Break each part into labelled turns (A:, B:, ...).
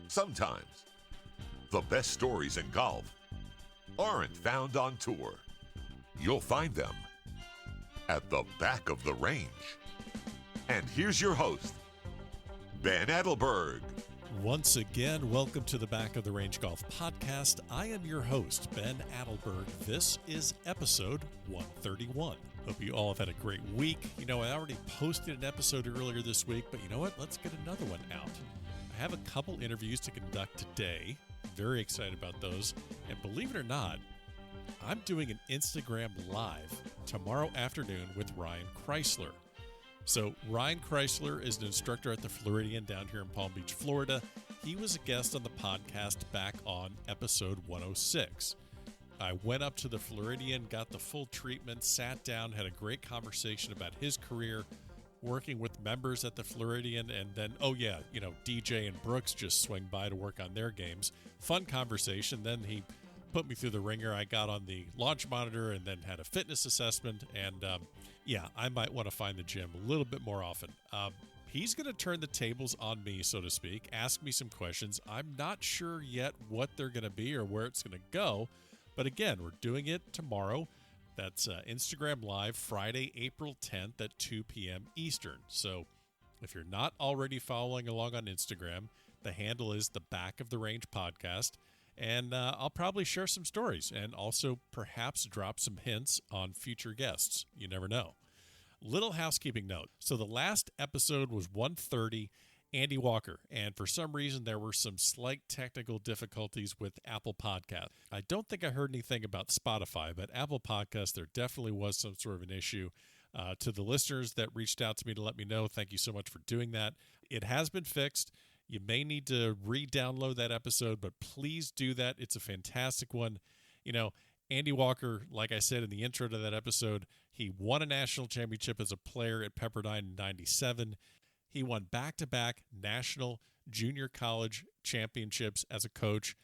A: Sometimes the best stories in golf aren't found on tour. You'll find them at the back of the range. And here's your host, Ben Adelberg.
B: Once again, welcome to the Back of the Range Golf Podcast. I am your host, Ben Adelberg. This is episode 131. Hope you all have had a great week. You know, I already posted an episode earlier this week, but you know what? Let's get another one out. I have a couple interviews to conduct today. Very excited about those. And believe it or not, I'm doing an Instagram Live tomorrow afternoon with Ryan Chrysler. So Ryan Chrysler is an instructor at the Floridian down here in Palm Beach, Florida. He was a guest on the podcast back on episode 106. I went up to the Floridian, got the full treatment, sat down, had a great conversation about his career, working with members at the Floridian, and then, DJ and Brooks just swing by to work on their games. Fun conversation. Then he put me through the ringer. I got on the launch monitor and then had a fitness assessment, and I might want to find the gym a little bit more often. He's going to turn the tables on me, so to speak, ask me some questions. I'm not sure yet what they're going to be or where it's going to go, but again, we're doing it tomorrow. That's Instagram Live, Friday, April 10th at 2 p.m. Eastern. So if you're not already following along on Instagram, the handle is the Back of the Range Podcast. And I'll probably share some stories and also perhaps drop some hints on future guests. You never know. Little housekeeping note. So the last episode was 130, Andy Walker. And for some reason, there were some slight technical difficulties with Apple Podcast. I don't think I heard anything about Spotify, but Apple Podcast, there definitely was some sort of an issue. To the listeners that reached out to me to let me know, thank you so much for doing that. It has been fixed. You may need to re-download that episode, but please do that. It's a fantastic one. You know, Andy Walker, like I said in the intro to that episode, he won a national championship as a player at Pepperdine in 97. He won back-to-back national junior college championships as a coach.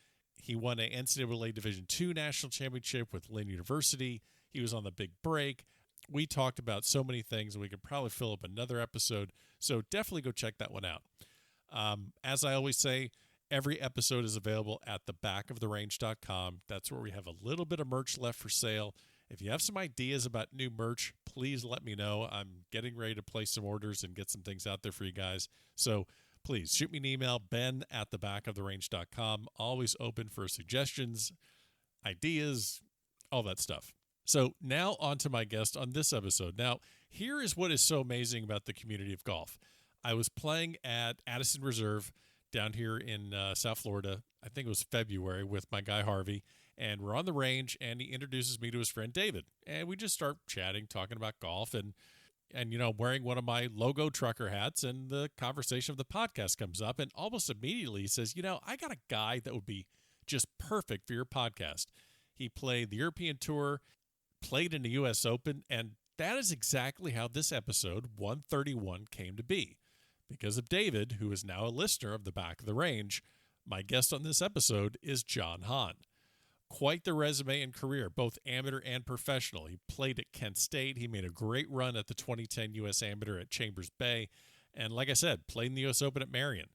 B: He won an NCAA Division II national championship with Lynn University. He was on the Big Break. We talked about so many things, and we could probably fill up another episode. So definitely go check that one out. As I always say, every episode is available at thebackoftherange.com. That's where we have a little bit of merch left for sale. If you have some ideas about new merch, please let me know. I'm getting ready to place some orders and get some things out there for you guys. So please shoot me an email, ben@thebackoftherange.com. Always open for suggestions, ideas, all that stuff. So now on to my guest on this episode. Now, here is what is so amazing about the community of golf. I was playing at Addison Reserve down here in South Florida. I think it was February with my guy Harvey. And we're on the range, and he introduces me to his friend David. And we just start chatting, talking about golf, and wearing one of my logo trucker hats. And the conversation of the podcast comes up. And almost immediately he says, I got a guy that would be just perfect for your podcast. He played the European Tour, played in the U.S. Open, and that is exactly how this episode 131 came to be. Because of David, who is now a listener of the Back of the Range, my guest on this episode is John Hahn. Quite the resume and career, both amateur and professional. He played at Kent State. He made a great run at the 2010 U.S. Amateur at Chambers Bay. And like I said, played in the U.S. Open at Merion.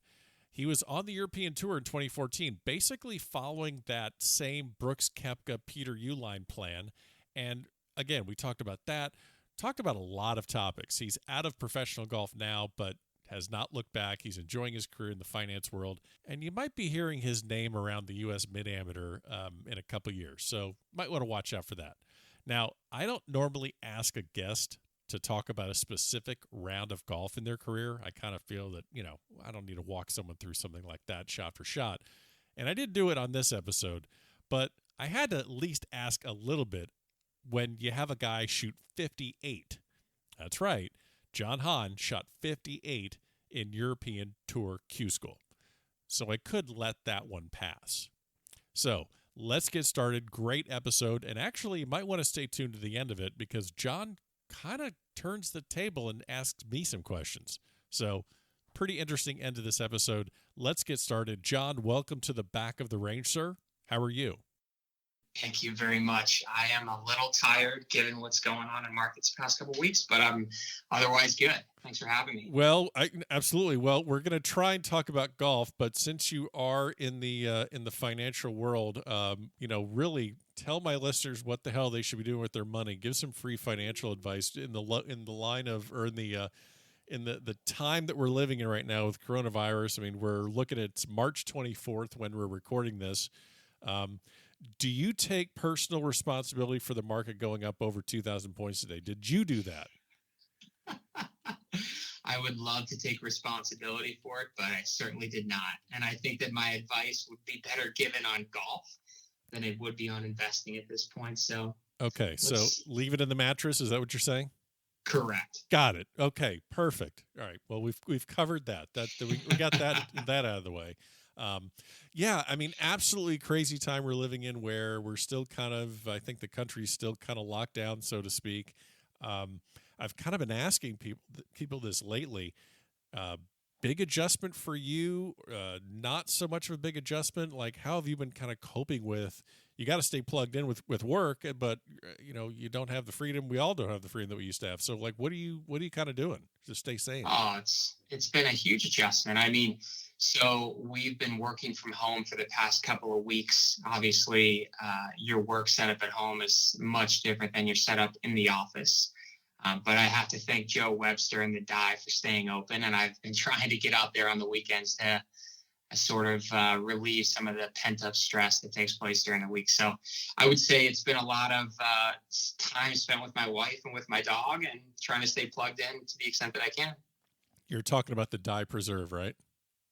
B: He was on the European Tour in 2014, basically following that same Brooks Koepka, Peter Uihlein plan. And again, we talked about that. Talked about a lot of topics. He's out of professional golf now, but has not looked back. He's enjoying his career in the finance world. And you might be hearing his name around the U.S. Mid-Amateur in a couple years. So might want to watch out for that. Now, I don't normally ask a guest to talk about a specific round of golf in their career. I kind of feel that, I don't need to walk someone through something like that shot for shot. And I did do it on this episode, but I had to at least ask a little bit when you have a guy shoot 58. That's right. John Hahn shot 58 in European Tour Q School. So I could let that one pass. So let's get started. Great episode. And actually, you might want to stay tuned to the end of it because John kind of turns the table and asks me some questions. So pretty interesting end to this episode. Let's get started. John, welcome to the Back of the Range, sir. How are you?
C: Thank you very much. I am a little tired given what's going on in markets the past couple of weeks, but I'm otherwise good. Thanks for having me.
B: Well, absolutely. Well, we're going to try and talk about golf, but since you are in the financial world, really tell my listeners what the hell they should be doing with their money. Give some free financial advice in the line of, or in the time that we're living in right now with coronavirus. I mean, we're looking at March 24th when we're recording this. Do you take personal responsibility for the market going up over 2,000 points today? Did you do that?
C: I would love to take responsibility for it, but I certainly did not. And I think that my advice would be better given on golf than it would be on investing at this point. So,
B: okay. So leave it in the mattress. Is that what you're saying?
C: Correct.
B: Got it. Okay. Perfect. All right. Well, we've covered that. We got that out of the way. Yeah, I mean, absolutely crazy time we're living in where we're still I think the country's still kind of locked down, so to speak. I've kind of been asking people this lately. Big adjustment for you? Not so much of a big adjustment. Like, how have you been kind of coping with? You got to stay plugged in with work, but you don't have the freedom. We all don't have the freedom that we used to have. So, like, what are you kind of doing to stay sane?
C: Oh, it's been a huge adjustment. I mean, so we've been working from home for the past couple of weeks. Obviously, your work setup at home is much different than your setup in the office. But I have to thank Joe Webster and the Dive for staying open. And I've been trying to get out there on the weekends to sort of relieve some of the pent-up stress that takes place during the week. So I would say it's been a lot of time spent with my wife and with my dog and trying to stay plugged in to the extent that I can.
B: You're talking about the Dive Preserve, right?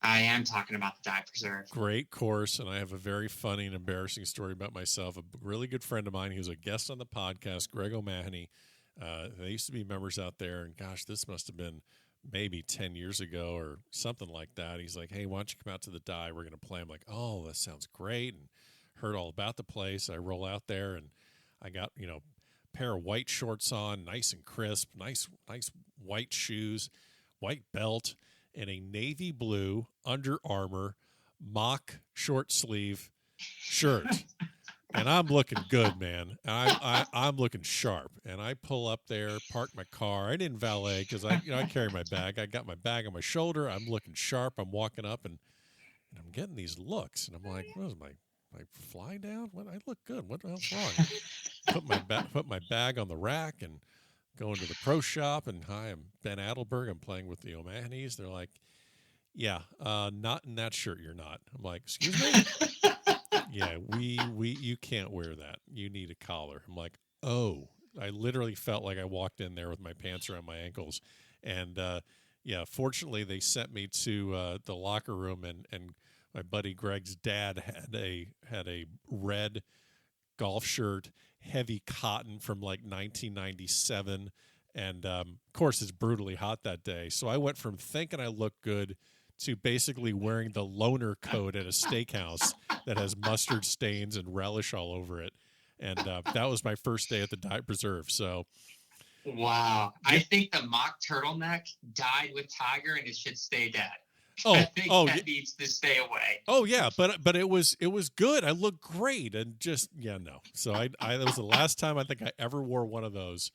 C: I am talking about the Dive Preserve.
B: Great course, and I have a very funny and embarrassing story about myself. A really good friend of mine, he was a guest on the podcast, Greg O'Mahony. They used to be members out there, and gosh, this must have been maybe 10 years ago or something like that. He's like, hey, why don't you come out to the Dive? We're going to play. I'm like, oh, that sounds great, and heard all about the place. I roll out there, and I got, a pair of white shorts on, nice and crisp, nice white shoes, white belt, and a navy blue Under Armour mock short sleeve shirt. And I'm looking good, man. I'm looking sharp. And I pull up there, park my car. I didn't valet because I carry my bag. I got my bag on my shoulder. I'm looking sharp. I'm walking up, and I'm getting these looks. And I'm like, what is my fly down? What? I look good. What the hell's wrong? Put my bag on the rack and go into the pro shop. And hi, I'm Ben Adelberg. I'm playing with the O'Mahanys. They're like, yeah, not in that shirt. You're not. I'm like, excuse me. Yeah, you can't wear that. You need a collar. I'm like, oh, I literally felt like I walked in there with my pants around my ankles. And fortunately they sent me to the locker room, and my buddy Greg's dad had a red golf shirt, heavy cotton from like 1997. And of course it's brutally hot that day. So I went from thinking I looked good to basically wearing the loner coat at a steakhouse that has mustard stains and relish all over it. And that was my first day at the Dive Preserve. So,
C: wow. I think the mock turtleneck died with Tiger, and it should stay dead.
B: Oh,
C: I think that needs to stay away.
B: Oh yeah, but it was good. I looked great, and just no. So I that was the last time I think I ever wore one of those.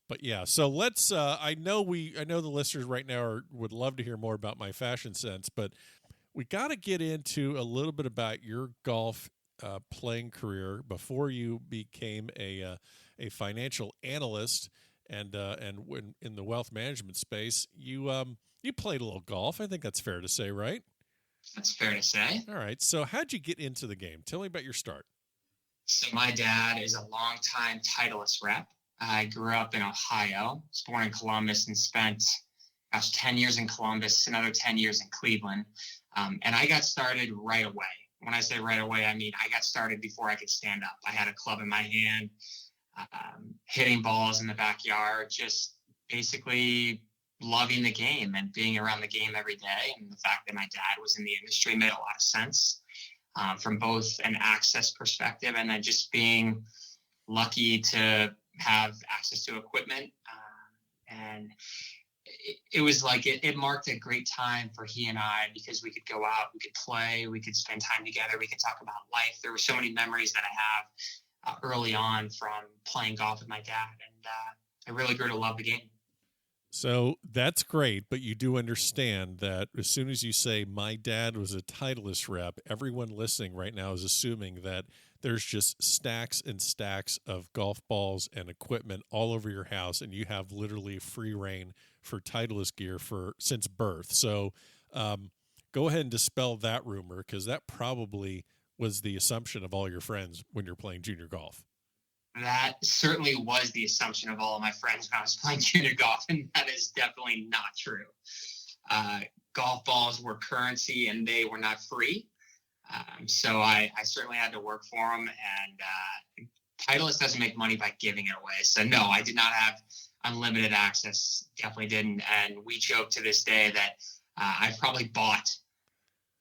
B: But yeah, so let's. I know the listeners right now would love to hear more about my fashion sense, but we got to get into a little bit about your golf playing career before you became a financial analyst and when in the wealth management space. You played a little golf. I think that's fair to say, right?
C: That's fair to say.
B: All right. So how'd you get into the game? Tell me about your start.
C: So my dad is a longtime Titleist rep. I grew up in Ohio, was born in Columbus, and spent 10 years in Columbus, another 10 years in Cleveland. And I got started right away. When I say right away, I mean I got started before I could stand up. I had a club in my hand, hitting balls in the backyard, just basically loving the game and being around the game every day. And the fact that my dad was in the industry made a lot of sense from both an access perspective and then just being lucky to have access to equipment. And it was like it marked a great time for he and I, because we could go out, we could play, we could spend time together, we could talk about life. There were so many memories that I have early on from playing golf with my dad, and I really grew to love the game.
B: So that's great, but you do understand that as soon as you say my dad was a Titleist rep, everyone listening right now is assuming that there's just stacks and stacks of golf balls and equipment all over your house, and you have literally free reign for Titleist gear since birth. So go ahead and dispel that rumor, because that probably was the assumption of all your friends when you're playing junior golf.
C: That certainly was the assumption of all of my friends when I was playing junior golf, and that is definitely not true. Golf balls were currency, and they were not free. So I certainly had to work for them, and Titleist doesn't make money by giving it away. So no, I did not have unlimited access. Definitely didn't. And we joke to this day that I've probably bought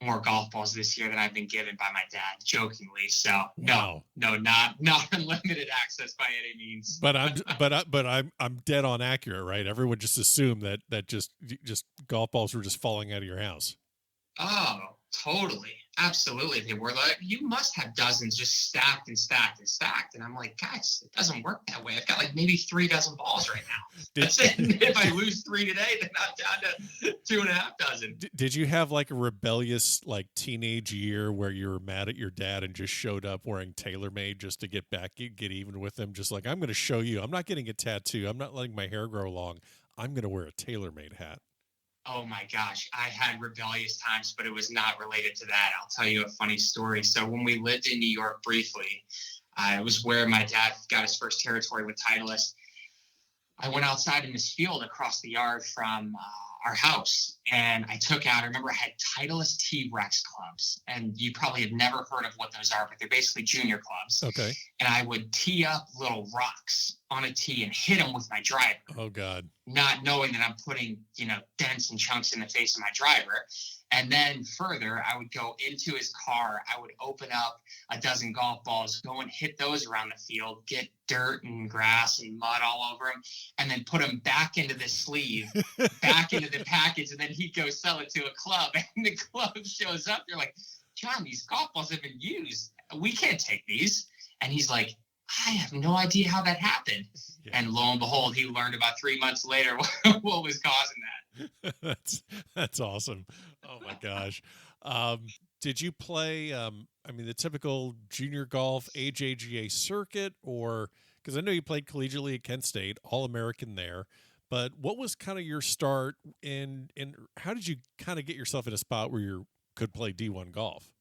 C: more golf balls this year than I've been given by my dad, jokingly. So no, not unlimited access by any means.
B: But I'm dead on accurate, right? Everyone just assumed that just golf balls were just falling out of your house.
C: Oh, totally. Absolutely. They were like, you must have dozens just stacked and stacked and stacked. And I'm like, guys, it doesn't work that way. I've got like maybe 3 dozen balls right now. That's it. If I lose 3 today, then I'm down to 2.5 dozen.
B: Did you have like a rebellious like teenage year where you were mad at your dad and just showed up wearing TaylorMade just to get even with him? Just like, I'm going to show you, I'm not getting a tattoo. I'm not letting my hair grow long. I'm going to wear a TaylorMade hat.
C: Oh my gosh, I had rebellious times, but it was not related to that. I'll tell you a funny story. So when we lived in New York briefly, it was where my dad got his first territory with Titleist. I went outside in this field across the yard from our house, and I remember I had Titleist T-Rex clubs, and you probably have never heard of what those are, but they're basically junior clubs.
B: Okay.
C: And I would tee up little rocks on a tee and hit them with my driver.
B: Oh God.
C: Not knowing that I'm putting, dents and chunks in the face of my driver. And then further, I would go into his car. I would open up a dozen golf balls, go and hit those around the field, get dirt and grass and mud all over them, and then put them back into the sleeve, back into the package. And then he'd go sell it to a club. And the club shows up. They're like, John, these golf balls have been used. We can't take these. And he's like, I have no idea how that happened. Yeah. And lo and behold, he learned about 3 months later what was causing
B: that. That's awesome. Oh my gosh. Did you play, the typical junior golf AJGA circuit, or, because I know you played collegiately at Kent State, All-American there, but what was kind of your start in how did you kind of get yourself in a spot where you could play D1 golf?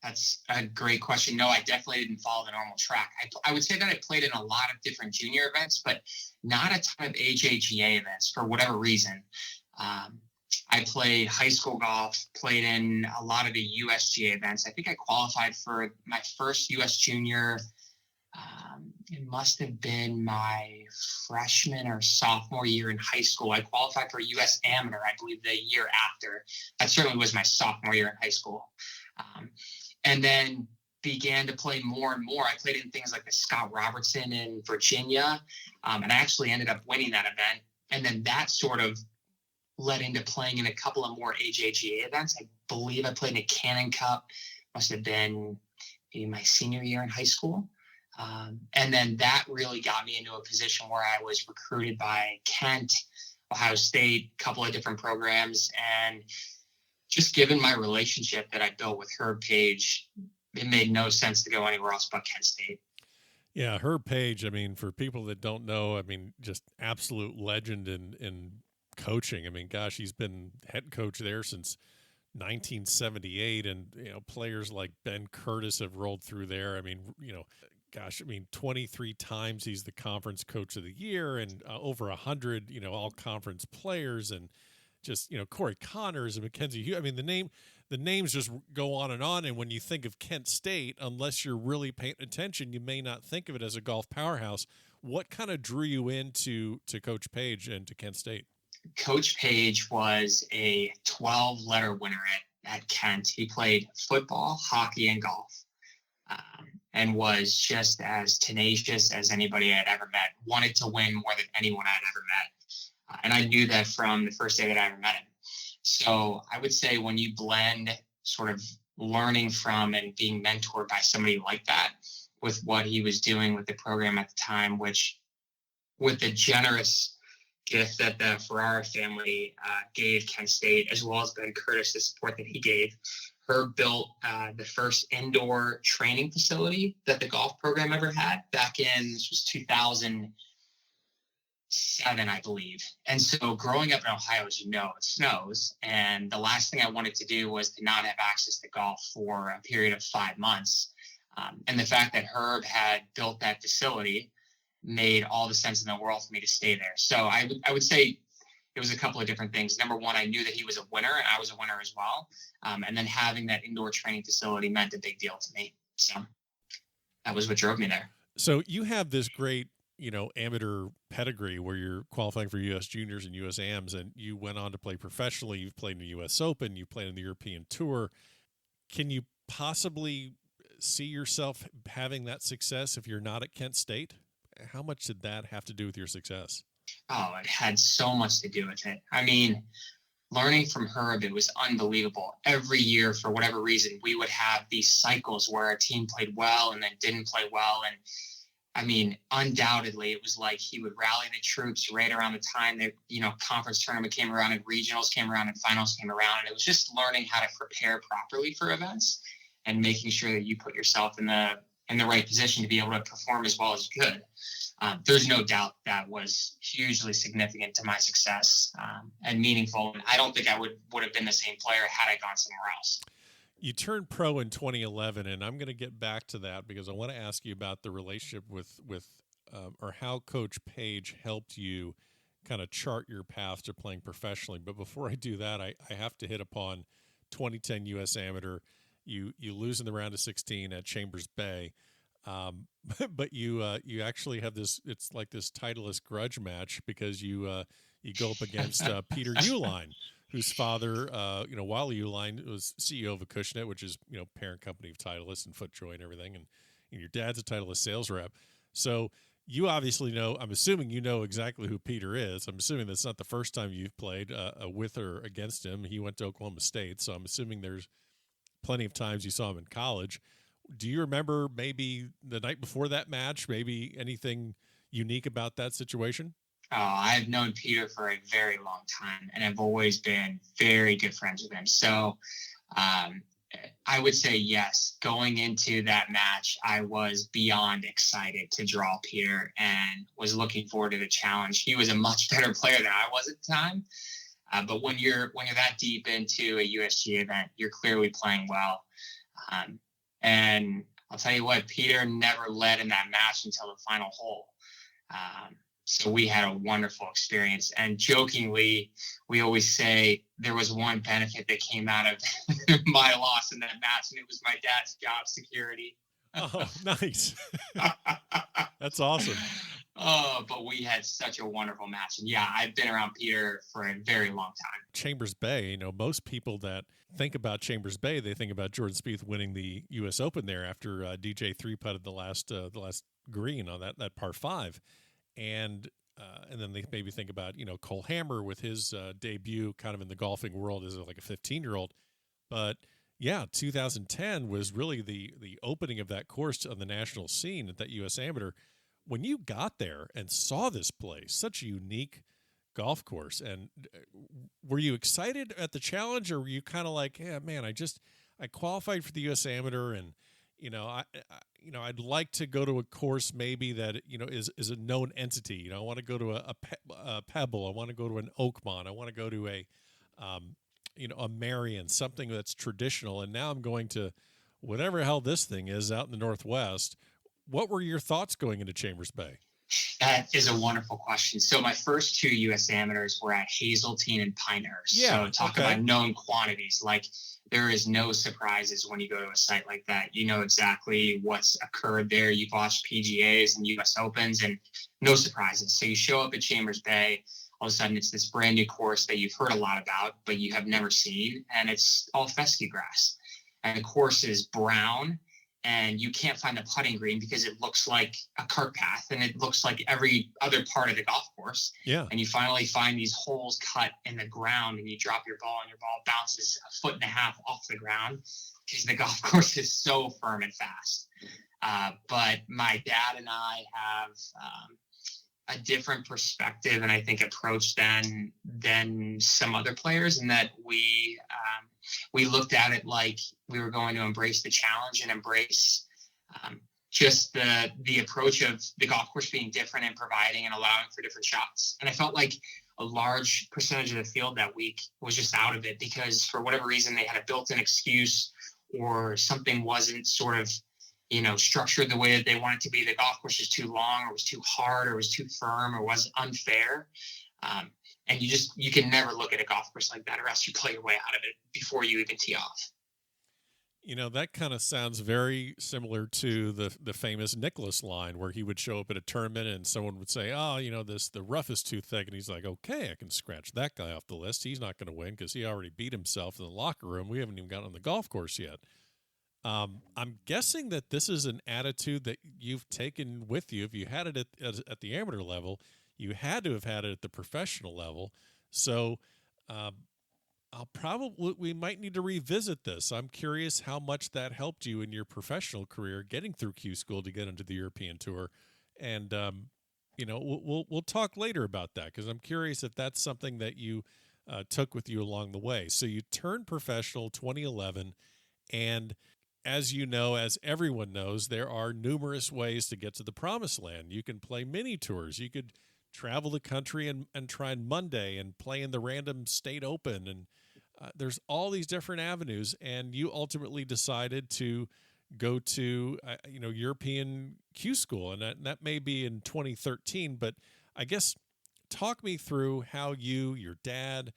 C: That's a great question. No, I definitely didn't follow the normal track. I would say that I played in a lot of different junior events, but not a ton of AJGA events for whatever reason. I played high school golf, played in a lot of the USGA events. I think I qualified for my first US junior. It must have been my freshman or sophomore year in high school. I qualified for US amateur, I believe, the year after. That certainly was my sophomore year in high school. And then began to play more and more. I played in things like the Scott Robertson in Virginia, and I actually ended up winning that event. And then that sort of led into playing in a couple of more AJGA events. I believe I played in a Cannon Cup, must have been maybe my senior year in high school. And then that really got me into a position where I was recruited by Kent, Ohio State, a couple of different programs, and just given my relationship that I built with Herb Page, it made no sense to go anywhere else but Kent State.
B: Yeah, Herb Page, for people that don't know, just absolute legend in coaching. Gosh, he's been head coach there since 1978, and players like Ben Curtis have rolled through there. 23 times he's the conference coach of the year, and over 100, all conference players, and just, Corey Connors and Mackenzie Hughes. The names just go on. And when you think of Kent State, unless you're really paying attention, you may not think of it as a golf powerhouse. What kind of drew you into Coach Page and to Kent State?
C: Coach Page was a 12-letter winner at Kent. He played football, hockey, and golf, and was just as tenacious as anybody I'd ever met. Wanted to win more than anyone I'd ever met. And I knew that from the first day that I ever met him. So I would say when you blend sort of learning from and being mentored by somebody like that with what he was doing with the program at the time, which with the generous gift that the Ferrara family gave Kent State, as well as Ben Curtis, the support that he gave, Herb built the first indoor training facility that the golf program ever had back in, this was 2007, I believe. And so growing up in Ohio, as you know, it snows. And the last thing I wanted to do was to not have access to golf for a period of 5 months. And the fact that Herb had built that facility made all the sense in the world for me to stay there. So I would say it was a couple of different things. Number one, I knew that he was a winner and I was a winner as well. And then having that indoor training facility meant a big deal to me. So that was what drove me there.
B: So you have this great, amateur pedigree where you're qualifying for U.S. Juniors and U.S. AMs, and you went on to play professionally. You've played in the U.S. Open. You played in the European Tour. Can you possibly see yourself having that success if you're not at Kent State? How much did that have to do with your success?
C: Oh, it had so much to do with it. I mean, learning from Herb, it was unbelievable. Every year, for whatever reason, we would have these cycles where our team played well and then didn't play well. And I mean, undoubtedly, it was like he would rally the troops right around the time that, conference tournament came around and regionals came around and finals came around. And it was just learning how to prepare properly for events and making sure that you put yourself in the right position to be able to perform as well as you could. There's no doubt that was hugely significant to my success and meaningful. And I don't think I would have been the same player had I gone somewhere else.
B: You turned pro in 2011, and I'm going to get back to that because I want to ask you about the relationship with or how Coach Page helped you kind of chart your path to playing professionally. But before I do that, I have to hit upon 2010 U.S. Amateur. You lose in the round of 16 at Chambers Bay. But you actually have this, it's like this Titleist grudge match because you go up against Peter Uihlein, whose father, Wally Uihlein was CEO of Acushnet, which is, parent company of Titleist and FootJoy and everything. And your dad's a Titleist sales rep. So you obviously know, I'm assuming you know exactly who Peter is. I'm assuming that's not the first time you've played with or against him. He went to Oklahoma State. So I'm assuming there's plenty of times you saw him in college. Do you remember maybe the night before that match, maybe anything unique about that situation?
C: Oh, I've known Peter for a very long time, and I've always been very good friends with him. So I would say yes. Going into that match, I was beyond excited to draw Peter and was looking forward to the challenge. He was a much better player than I was at the time. But when you're that deep into a USGA event, you're clearly playing well. And I'll tell you what, Peter never led in that match until the final hole. So we had a wonderful experience. And jokingly, we always say there was one benefit that came out of my loss in that match, and it was my dad's job security.
B: Oh, nice. That's awesome.
C: Oh, but we had such a wonderful match. And yeah, I've been around Peter for a very long time.
B: Chambers Bay, most people that think about Chambers Bay, they think about Jordan Spieth winning the U.S. Open there after DJ three-putted the last green on that par 5. And then they maybe think about, Cole Hammer with his debut kind of in the golfing world as like a 15-year-old. But yeah, 2010 was really the opening of that course on the national scene at that U.S. Amateur. When you got there and saw this place, such a unique golf course, and were you excited at the challenge, or were you kind of like, yeah, man, I qualified for the U.S. Amateur, and I'd like to go to a course maybe that is a known entity. I want to go to a Pebble, I want to go to an Oakmont, I want to go to a Merion, something that's traditional, and now I'm going to whatever the hell this thing is out in the Northwest. What were your thoughts going into Chambers Bay?
C: That is a wonderful question. So my first 2 U.S. amateurs were at Hazeltine and Pinehurst. Yeah, so talk about known quantities. Like, there is no surprises when you go to a site like that. You know exactly what's occurred there. You've watched PGAs and U.S. Opens, and no surprises. So you show up at Chambers Bay. All of a sudden, it's this brand new course that you've heard a lot about, but you have never seen, and it's all fescue grass. And the course is brown. and you can't find the putting green because it looks like a cart path and it looks like every other part of the golf course.
B: Yeah.
C: And you finally find these holes cut in the ground and you drop your ball and your ball bounces 1.5 feet off the ground because the golf course is so firm and fast. But my dad and I have a different perspective and I think approach than some other players, in that we looked at it like we were going to embrace the challenge and embrace just the approach of the golf course being different and providing and allowing for different shots. And I felt like a large percentage of the field that week was just out of it because for whatever reason they had a built-in excuse or something wasn't sort of, structured the way that they wanted to be. The golf course was too long or was too hard or was too firm or was unfair. And you can never look at a golf course like that or else you play your way out of it before you even tee off.
B: That kind of sounds very similar to the famous Nicklaus line where he would show up at a tournament and someone would say, the rough is too thick. And he's like, okay, I can scratch that guy off the list. He's not going to win because he already beat himself in the locker room. We haven't even gotten on the golf course yet. I'm guessing that this is an attitude that you've taken with you. If you had it at the amateur level, you had to have had it at the professional level. So we might need to revisit this. I'm curious how much that helped you in your professional career, getting through Q School to get into the European Tour. And, we'll talk later about that because I'm curious if that's something that you took with you along the way. So you turned professional 2011, and as you know, as everyone knows, there are numerous ways to get to the promised land. You can play mini tours. You could travel the country and try on Monday and play in the random state open. And there's all these different avenues. And you ultimately decided to go to, European Q School. And that may be in 2013. But I guess talk me through how your dad,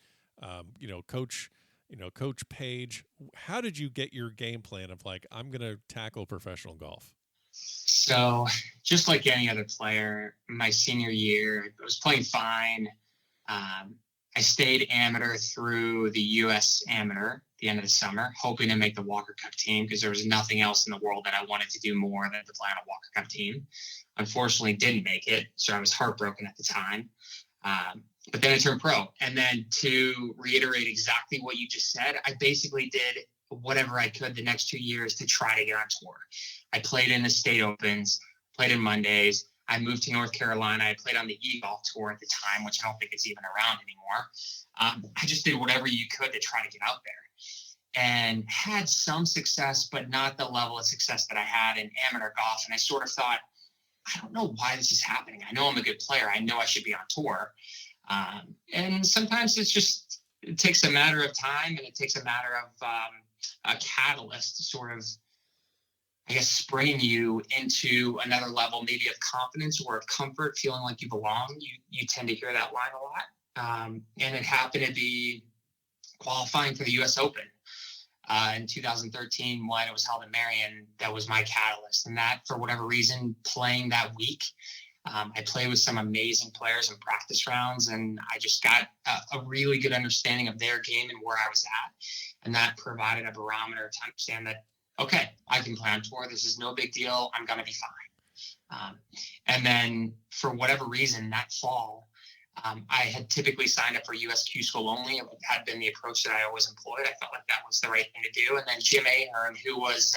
B: Coach Page, how did you get your game plan of like, I'm going to tackle professional golf?
C: So just like any other player, my senior year, I was playing fine. I stayed amateur through the U.S. Amateur at the end of the summer, hoping to make the Walker Cup team because there was nothing else in the world that I wanted to do more than to play on a Walker Cup team. Unfortunately, didn't make it, so I was heartbroken at the time. But then I turned pro. And then to reiterate exactly what you just said, I basically did whatever I could the next 2 years to try to get on tour. I played in the state opens, played in Mondays. I moved to North Carolina. I played on the e-golf tour at the time, which I don't think is even around anymore. I just did whatever you could to try to get out there and had some success, but not the level of success that I had in amateur golf. And I sort of thought, I don't know why this is happening. I know I'm a good player. I know I should be on tour. And sometimes it takes a matter of time and it takes a matter of a catalyst to sort of, I guess, spring you into another level, maybe of confidence or of comfort, feeling like you belong. You tend to hear that line a lot. And it happened to be qualifying for the U.S. Open in 2013 when it was held in Merion. That was my catalyst. And that, for whatever reason, playing that week, I played with some amazing players in practice rounds, and I just got a really good understanding of their game and where I was at. And that provided a barometer to understand that, okay, I can play on tour. This is no big deal. I'm going to be fine. And then for whatever reason, that fall, I had typically signed up for USQ School only. It had been the approach that I always employed. I felt like that was the right thing to do. And then Jim Ahern, who was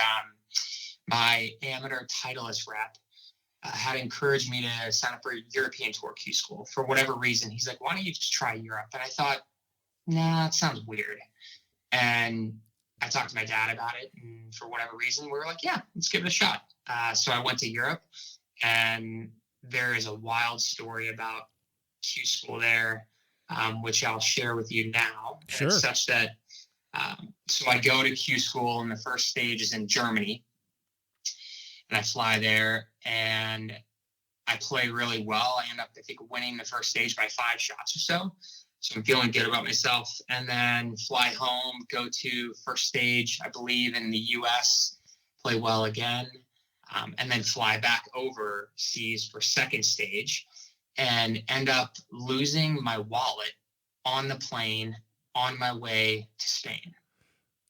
C: my amateur Titleist rep, had encouraged me to sign up for European Tour Q School. For whatever reason, he's like, why don't you just try Europe? And I thought, nah, it sounds weird. And I talked to my dad about it. And for whatever reason, we were like, yeah, let's give it a shot. So I went to Europe, and there is a wild story about Q School there, which I'll share with you now.
B: Sure.
C: It's such that, so I go to Q School, and the first stage is in Germany. And I fly there, and I play really well. I end up, I think, winning the first stage by 5 shots or so. So I'm feeling good about myself. And then fly home, go to first stage, I believe, in the U.S., play well again, and then fly back overseas for second stage and end up losing my wallet on the plane on my way to Spain.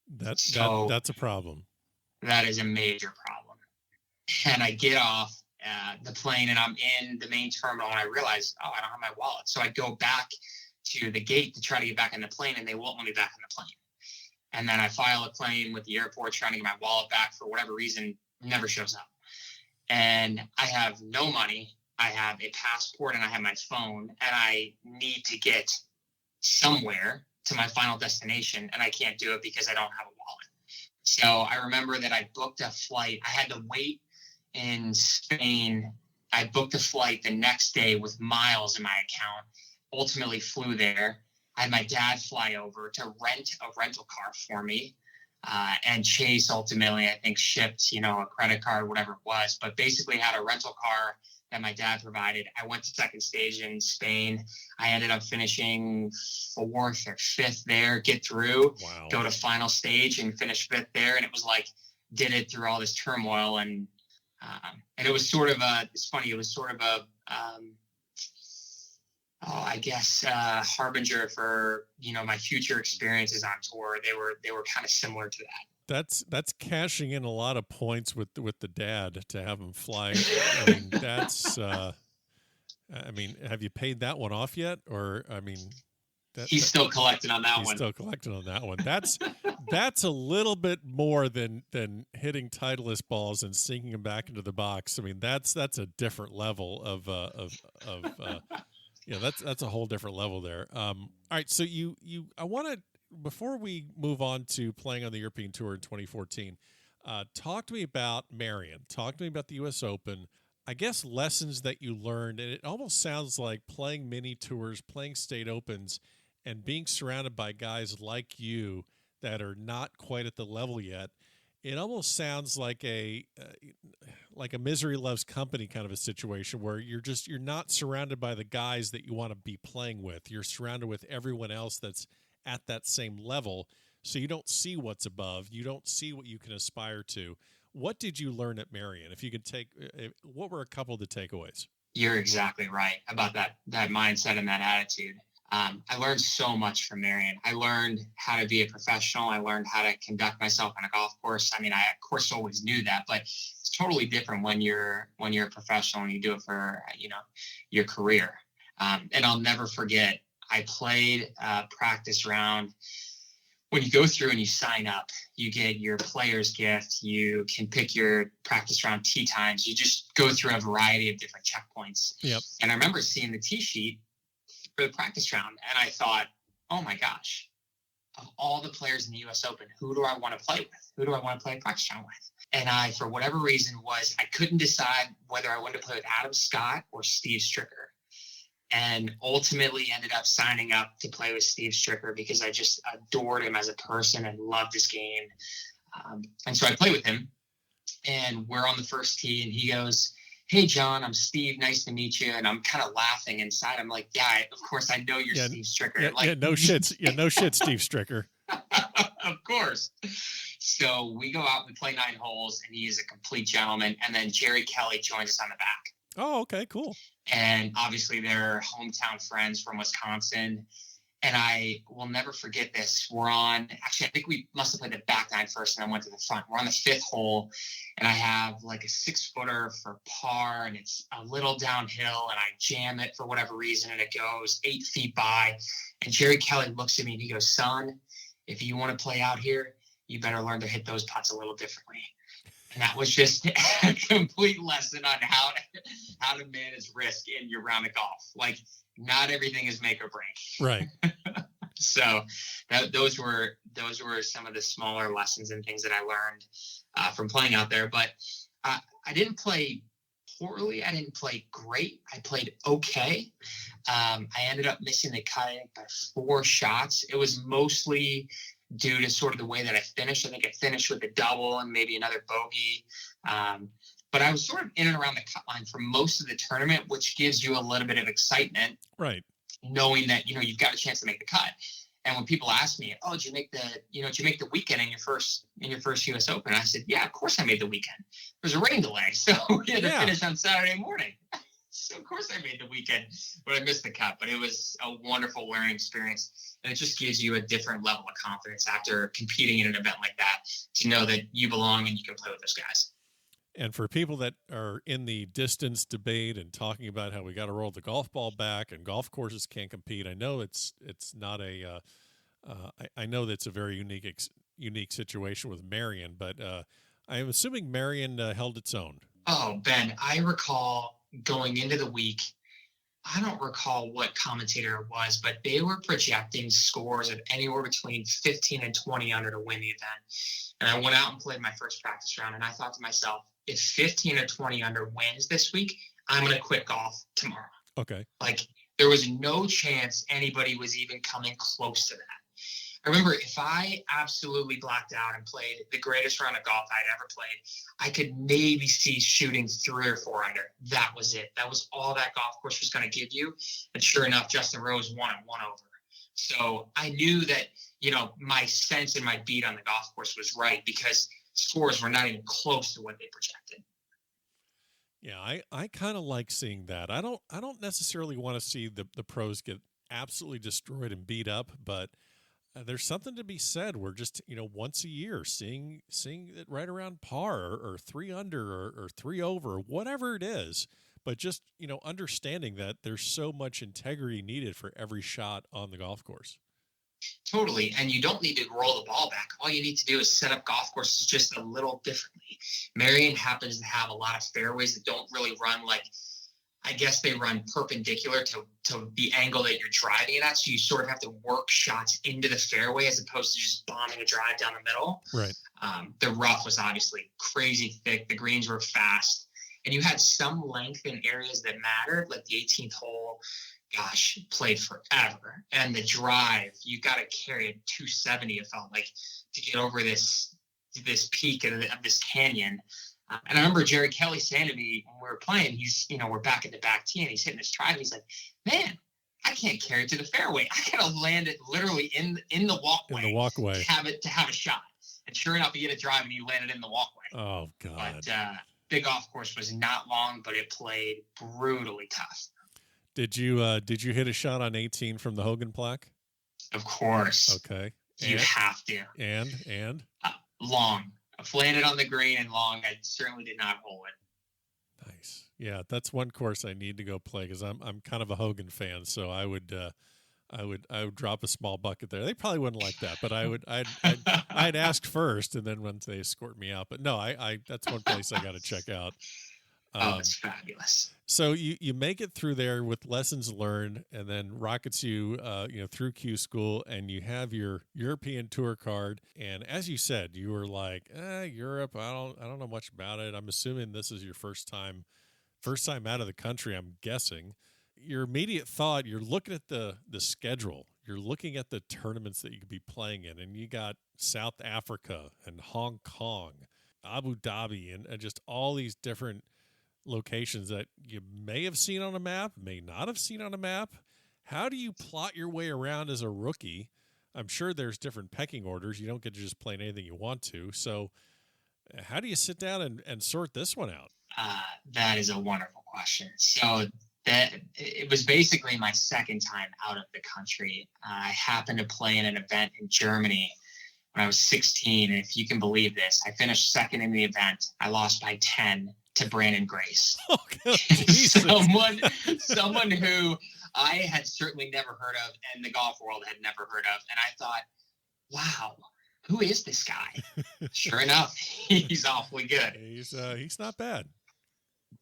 B: That's a problem.
C: That is a major problem. And I get off the plane and I'm in the main terminal and I realize, oh, I don't have my wallet. So I go back to the gate to try to get back on the plane and they won't let me back on the plane. And then I file a claim with the airport trying to get my wallet back for whatever reason, never shows up. And I have no money. I have a passport and I have my phone and I need to get somewhere to my final destination and I can't do it because I don't have a wallet. So I remember that I booked a flight. I had to wait in Spain. I booked a flight the next day with miles in my account, ultimately flew there. I had my dad fly over to rent a rental car for me. And Chase ultimately, I think, shipped, a credit card, whatever it was, but basically had a rental car that my dad provided. I went to second stage in Spain. I ended up finishing 4th or 5th there, get through, go to final stage and finish 5th there. And it was like, did it through all this turmoil. And it was sort of it's funny. It was sort of harbinger for, my future experiences on tour. They were kind of similar to that.
B: That's cashing in a lot of points with the dad to have him fly. I mean, that's, have you paid that one off yet? Or,
C: he's still collecting on that one.
B: He's still collecting on that one. That's a little bit more than hitting Titleist balls and sinking them back into the box. I mean, that's a different level of that's a whole different level there. All right. So I want to, before we move on to playing on the European Tour in 2014, talk to me about Merion. Talk to me about the U.S. Open. I guess lessons that you learned, and it almost sounds like playing mini tours, playing state opens, and being surrounded by guys like you that are not quite at the level yet. It almost sounds like a misery loves company kind of a situation where you're not surrounded by the guys that you want to be playing with. You're surrounded with everyone else that's at that same level. So you don't see what's above. You don't see what you can aspire to. What did you learn at Merion? If you could what were a couple of the takeaways?
C: You're exactly right about that mindset and that attitude. I learned so much from Merion. I learned how to be a professional. I learned how to conduct myself on a golf course. I mean, I of course always knew that, but it's totally different when you're a professional and you do it for, your career. And I'll never forget, I played a practice round. When you go through and you sign up, you get your player's gift. You can pick your practice round tee times. You just go through a variety of different checkpoints.
B: Yep. And
C: I remember seeing the tee sheet for the practice round, and I thought, oh my gosh, of all the players in the U.S. Open, who do I want to play with? Who do I want to play a practice round with? And I, for whatever reason, I couldn't decide whether I wanted to play with Adam Scott or Steve Stricker. And ultimately ended up signing up to play with Steve Stricker because I just adored him as a person and loved his game. And so I played with him, and we're on the first tee, and he goes, "Hey, John, I'm Steve. Nice to meet you." And I'm kind of laughing inside. I'm like, "Yeah, of course I know you're Steve Stricker."
B: No shit, Steve Stricker.
C: Of course. So we go out, we play 9 holes, and he is a complete gentleman. And then Jerry Kelly joins us on the back.
B: Oh, okay, cool.
C: And obviously they're hometown friends from Wisconsin. And I will never forget this. I think we must have played the back 9 first and then went to the front. We're on the 5th hole, and I have like a 6-footer for par, and it's a little downhill, and I jam it for whatever reason, and it goes 8 feet by. And Jerry Kelly looks at me and he goes, "Son, if you want to play out here, you better learn to hit those putts a little differently." And that was just a complete lesson on how to manage risk in your round of golf. Like, not everything is make or break.
B: Right.
C: So those were some of the smaller lessons and things that I learned from playing out there. But I didn't play poorly. I didn't play great. I played okay. I ended up missing the cut by 4 shots. It was mostly due to sort of the way that I finished. I think I finished with a double and maybe another bogey. But I was sort of in and around the cut line for most of the tournament, which gives you a little bit of excitement.
B: Right.
C: Knowing that, you've got a chance to make the cut. And when people ask me, "Oh, did you make the weekend in your first US Open?" I said, "Yeah, of course I made the weekend. There was a rain delay, so we had to finish on Saturday morning." So of course I made the weekend, but I missed the cut. But it was a wonderful learning experience. And it just gives you a different level of confidence after competing in an event like that, to know that you belong and you can play with those guys.
B: And for people that are in the distance debate and talking about how we got to roll the golf ball back and golf courses can't compete, I know it's not a I know that's a very unique situation with Merion, but I am assuming Merion held its own.
C: Oh, Ben, I recall going into the week, I don't recall what commentator it was, but they were projecting scores of anywhere between 15 and 20 under to win the event. And I went out and played my first practice round, and I thought to myself, if 15 or 20 under wins this week, I'm going to quit golf tomorrow.
B: Okay.
C: Like, there was no chance anybody was even coming close to that. I remember if I absolutely blacked out and played the greatest round of golf I'd ever played, I could maybe see shooting 3 or 4 under. That was it. That was all that golf course was going to give you. And sure enough, Justin Rose won it 1 over. So I knew that, my sense and my beat on the golf course was right because scores were not even close to what they projected.
B: Yeah, I kind of like seeing that. I don't necessarily want to see the pros get absolutely destroyed and beat up, but there's something to be said. We're just, once a year seeing it right around par or 3 under or 3 over, or whatever it is. But just, understanding that there's so much integrity needed for every shot on the golf course.
C: Totally. And you don't need to roll the ball back. All you need to do is set up golf courses just a little differently. Merion happens to have a lot of fairways that don't really run I guess they run perpendicular to the angle that you're driving it at. So you sort of have to work shots into the fairway as opposed to just bombing a drive down the middle.
B: Right.
C: The rough was obviously crazy thick. The greens were fast. And you had some length in areas that mattered, like the 18th hole, played forever. And the drive, you got to carry a 270, it felt like, to get over this peak of this canyon. And I remember Jerry Kelly saying to me when we were playing, we're back at the back tee and he's hitting his drive. And he's like, man, I can't carry it to the fairway. I got to land it literally in the walkway.
B: In the walkway.
C: To have a shot. And sure enough, he hit a drive and he landed in the walkway.
B: Oh, God.
C: But big golf course was not long, but it played brutally tough.
B: Did you hit a shot on 18 from the Hogan plaque?
C: Of course.
B: Okay.
C: You have to.
B: And?
C: Long. I've landed on the green and long. I certainly did not hole it.
B: Nice. Yeah, that's one course I need to go play because I'm kind of a Hogan fan, so I would drop a small bucket there. They probably wouldn't like that, but I'd ask first, and then once they escort me out. But no, I that's one place I got to check out.
C: It's fabulous.
B: So you make it through there with lessons learned, and then rockets you through Q school, and you have your European tour card. And as you said, you were like, Europe, I don't know much about it. I'm assuming this is your first time out of the country, I'm guessing. Your immediate thought, you're looking at the schedule. You're looking at the tournaments that you could be playing in, and you got South Africa and Hong Kong, Abu Dhabi, and just all these different locations that you may have seen on a map, may not have seen on a map. How do you plot your way around as a rookie? I'm sure there's different pecking orders. You don't get to just play anything you want to. So how do you sit down and sort this one out?
C: That is a wonderful question. So it was basically my second time out of the country. I happened to play in an event in Germany when I was 16. And if you can believe this, I finished second in the event. I lost by 10 to Brandon Grace.
B: Okay.
C: someone who I had certainly never heard of and the golf world had never heard of. And I thought, wow, who is this guy? Sure enough, he's awfully good.
B: He's not bad.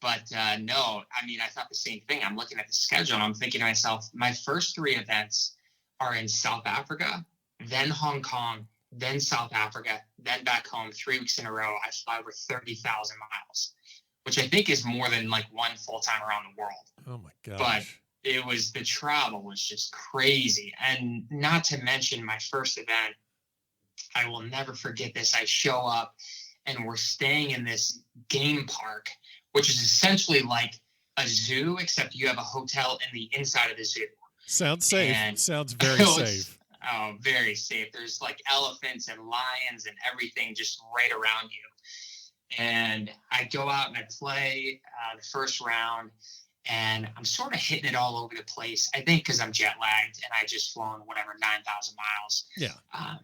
C: But no, I thought the same thing. I'm looking at the schedule and I'm thinking to myself, my first 3 events are in South Africa, then Hong Kong, then South Africa, then back home 3 weeks in a row. I fly over 30,000 miles, which I think is more than like one full time around the world.
B: Oh my gosh.
C: But the travel was just crazy. And not to mention my first event, I will never forget this. I show up and we're staying in this game park, which is essentially like a zoo, except you have a hotel in the inside of the zoo.
B: Sounds safe. Sounds very safe.
C: Oh, very safe. There's like elephants and lions and everything just right around you. And I go out and I play the first round, and I'm sort of hitting it all over the place. I think because I'm jet lagged and I just flown 9,000 miles.
B: Yeah.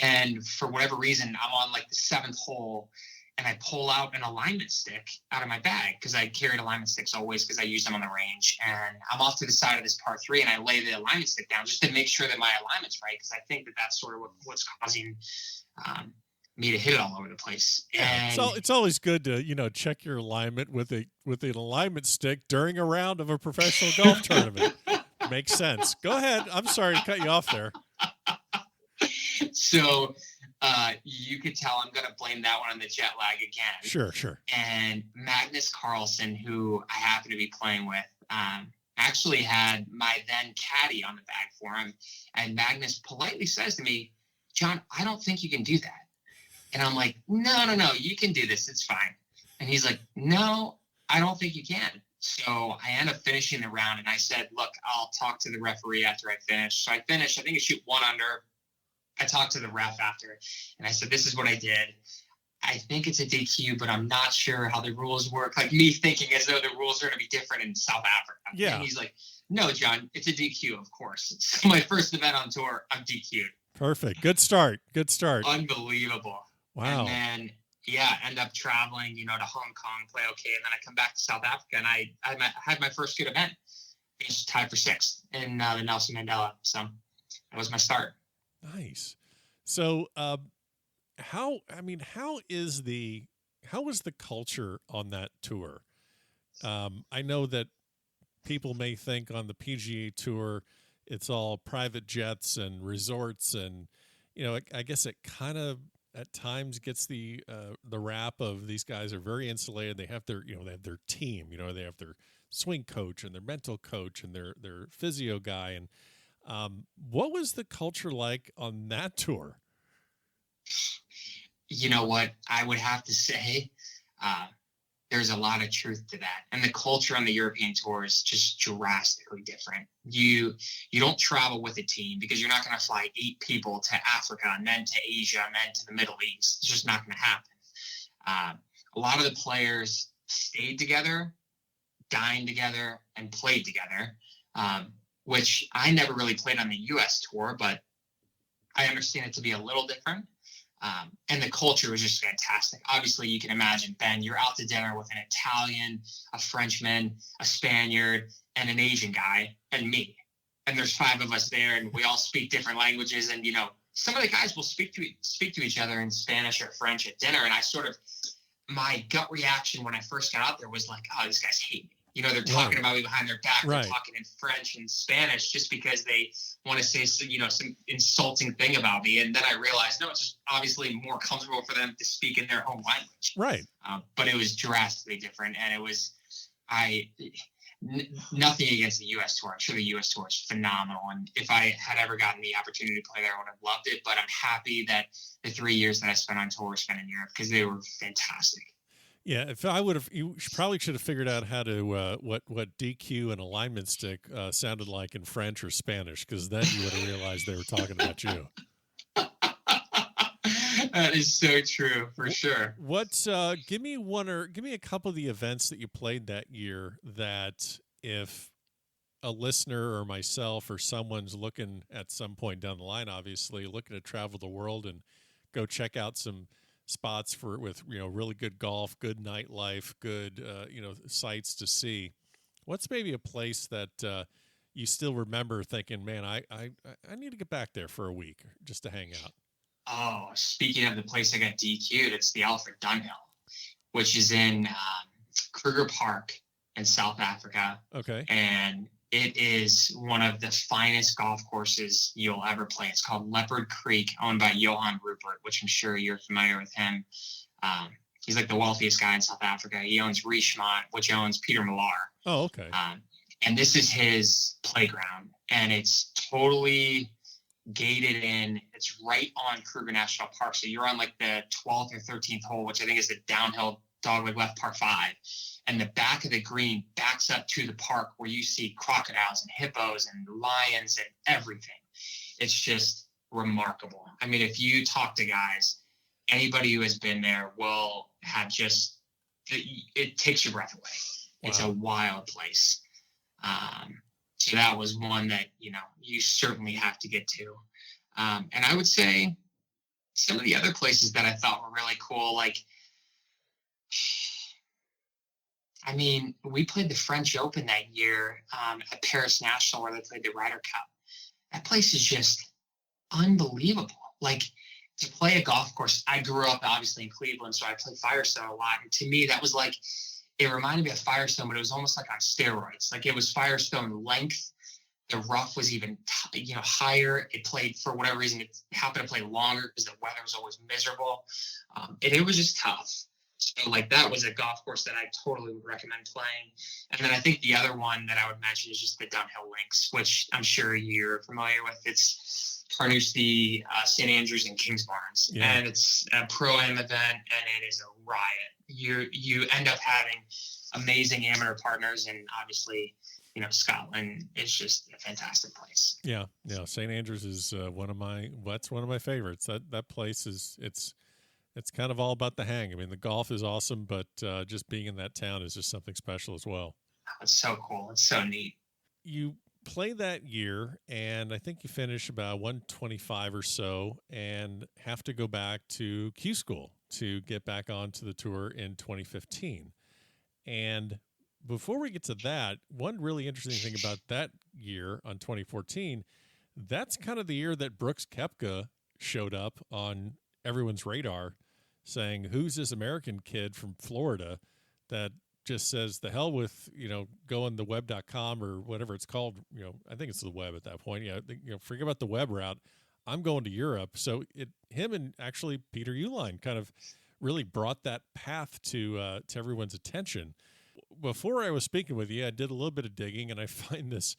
C: And for whatever reason, I'm on like the 7th hole, and I pull out an alignment stick out of my bag because I carried alignment sticks always because I use them on the range. And I'm off to the side of this par 3, and I lay the alignment stick down just to make sure that my alignment's right, because I think that that's sort of what's causing me to hit it all over the place.
B: Yeah,
C: And
B: so it's always good to, check your alignment with an alignment stick during a round of a professional golf tournament. Makes sense. Go ahead. I'm sorry to cut you off there.
C: So you could tell I'm going to blame that one on the jet lag again.
B: Sure.
C: And Magnus Carlsen, who I happen to be playing with, actually had my then caddy on the bag for him. And Magnus politely says to me, "John, I don't think you can do that." And I'm like, no, you can do this. It's fine. And he's like, "No, I don't think you can." So I end up finishing the round, and I said, "Look, I'll talk to the referee after I finish." So I finished. I think I shoot 1 under. I talked to the ref after, and I said, "This is what I did. I think it's a DQ, but I'm not sure how the rules work." Like me thinking as though the rules are going to be different in South Africa.
B: Yeah.
C: And he's like, "No, John, it's a DQ, of course. It's my first event on tour. I'm DQ'd."
B: Perfect. Good start.
C: Unbelievable.
B: Wow.
C: And then, end up traveling, to Hong Kong, play okay. And then I come back to South Africa, and I had my first good event. Finished tied for 6th in the Nelson Mandela. So that was my start.
B: Nice. So, how was the culture on that tour? I know that people may think on the PGA Tour, it's all private jets and resorts, and I guess it kind of at times gets the rap of these guys are very insulated. They have their they have their team, they have their swing coach and their mental coach and their physio guy. And what was the culture like on that tour?
C: You know what? I would have to say there's a lot of truth to that. And the culture on the European tour is just drastically different. You don't travel with a team because you're not going to fly 8 people to Africa and then to Asia and then to the Middle East. It's just not going to happen. A lot of the players stayed together, dined together, and played together, which I never really played on the U.S. tour, but I understand it to be a little different. And the culture was just fantastic. Obviously, you can imagine, Ben, you're out to dinner with an Italian, a Frenchman, a Spaniard, and an Asian guy, and me. And there's 5 of us there, and we all speak different languages. And, some of the guys will speak to each other in Spanish or French at dinner. And my gut reaction when I first got out there was like, "Oh, these guys hate me." They're talking about me behind their back.
B: Right.
C: They're talking in French and Spanish just because they want to say, some insulting thing about me. And then I realized, no, it's just obviously more comfortable for them to speak in their home language.
B: Right.
C: But it was drastically different. And it was, nothing against the U.S. tour. I'm sure the U.S. tour is phenomenal. And if I had ever gotten the opportunity to play there, I would have loved it. But I'm happy that the 3 years that I spent on tour were spent in Europe because they were fantastic.
B: Yeah, if I would have, you probably should have figured out how to what DQ and alignment stick sounded like in French or Spanish, because then you would have realized they were talking about you.
C: That is so true, for sure.
B: Give me a couple of the events that you played that year that if a listener or myself or someone's looking at some point down the line, obviously looking to travel the world and go check out some spots with really good golf, good nightlife, good sights to see. What's maybe a place that you still remember thinking, man, I need to get back there for a week just to hang out?
C: Oh, speaking of the place I got DQ'd, it's the Alfred Dunhill, which is in Kruger Park in South Africa.
B: Okay.
C: And it is one of the finest golf courses you'll ever play. It's called Leopard Creek, owned by Johan Rupert, which I'm sure you're familiar with him. He's like the wealthiest guy in South Africa. He owns Richemont, which owns Peter Millar.
B: Oh, okay.
C: And this is his playground, and it's totally gated in. It's right on Kruger National Park. So you're on like the 12th or 13th hole, which I think is the downhill dogleg left par 5. And the back of the green backs up to the park where you see crocodiles and hippos and lions and everything. It's just remarkable. I mean, if you talk to guys, anybody who has been there will have it takes your breath away. Wow. It's a wild place. So that was one that, you certainly have to get to. And I would say some of the other places that I thought were really cool, like I mean, we played the French Open that year at Paris National where they played the Ryder Cup. That place is just unbelievable. Like, to play a golf course, I grew up obviously in Cleveland, so I played Firestone a lot. And to me, that was like, it reminded me of Firestone, but it was almost like on steroids. Like, it was Firestone length. The rough was even, higher. It played, for whatever reason, it happened to play longer because the weather was always miserable. And it was just tough. So, like, that was a golf course that I totally would recommend playing. And then I think the other one that I would mention is just the Dunhill Links, which I'm sure you're familiar with. It's Carnoustie, St. Andrews, and Kingsbarns. Yeah. And it's a pro-am event, and it is a riot. You end up having amazing amateur partners, and obviously, Scotland is just a fantastic place.
B: Yeah. St. Andrews is one of my favorites. That place it's kind of all about the hang. I mean, the golf is awesome, but just being in that town is just something special as well.
C: It's so cool. It's so neat.
B: You play that year, and I think you finish about 125 or so, and have to go back to Q School to get back onto the tour in 2015. And before we get to that, one really interesting thing about that year on 2014, that's kind of the year that Brooks Koepka showed up on everyone's radar, saying, who's this American kid from Florida that just says the hell with, going the web.com or whatever it's called. I think it's the web at that point. Forget about the web route. I'm going to Europe. So him and actually Peter Uihlein kind of really brought that path to everyone's attention. Before I was speaking with you, I did a little bit of digging, and I find this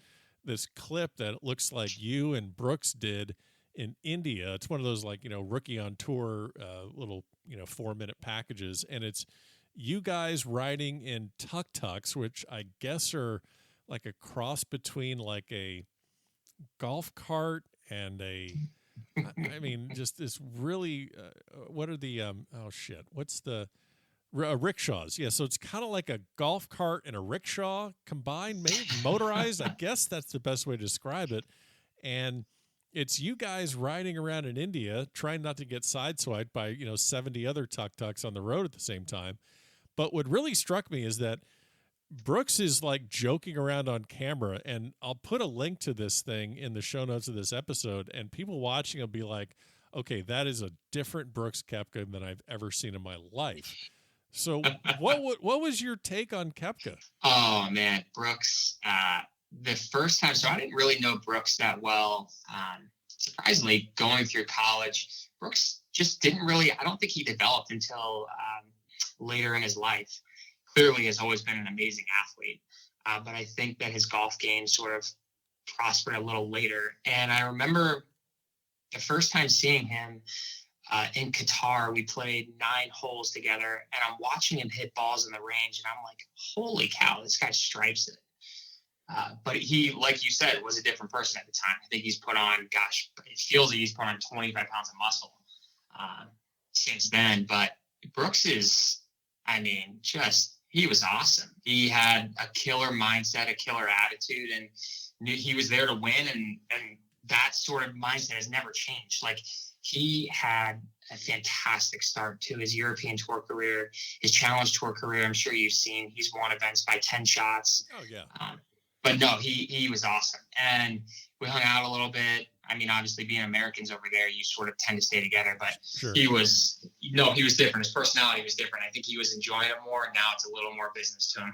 B: clip that looks like you and Brooks did in India. It's one of those rookie on tour little 4-minute packages, and it's you guys riding in tuk-tuks, which I guess are like a cross between like a golf cart and I mean, just this really what are the what's the rickshaws? Yeah, so it's kind of like a golf cart and a rickshaw combined, maybe motorized. I guess that's the best way to describe it. And it's you guys riding around in India, trying not to get sideswiped by 70 other tuk-tuks on the road at the same time. But what really struck me is that Brooks is like joking around on camera, and I'll put a link to this thing in the show notes of this episode, and people watching will be like, okay, that is a different Brooks Koepka than I've ever seen in my life. So what was your take on Koepka?
C: Oh, man, Brooks, the first time, so I didn't really know Brooks that well. Surprisingly, going through college, Brooks just didn't really, I don't think he developed until later in his life. Clearly has always been an amazing athlete, but I think that his golf game sort of prospered a little later. And I remember the first time seeing him in Qatar, we played 9 holes together, and I'm watching him hit balls in the range, and I'm like, holy cow, this guy stripes it. But he, like you said, was a different person at the time. I think he's put on, it feels like he's put on 25 pounds of muscle since then. But Brooks is, he was awesome. He had a killer mindset, a killer attitude, and knew he was there to win. And that sort of mindset has never changed. Like, he had a fantastic start to his European Tour career, his Challenge Tour career. I'm sure you've seen he's won events by 10 shots.
B: Oh, yeah.
C: But no, he was awesome. And we hung out a little bit. I mean, obviously being Americans over there, you sort of tend to stay together, but sure. He was different. His personality was different. I think he was enjoying it more. Now it's a little more business to him.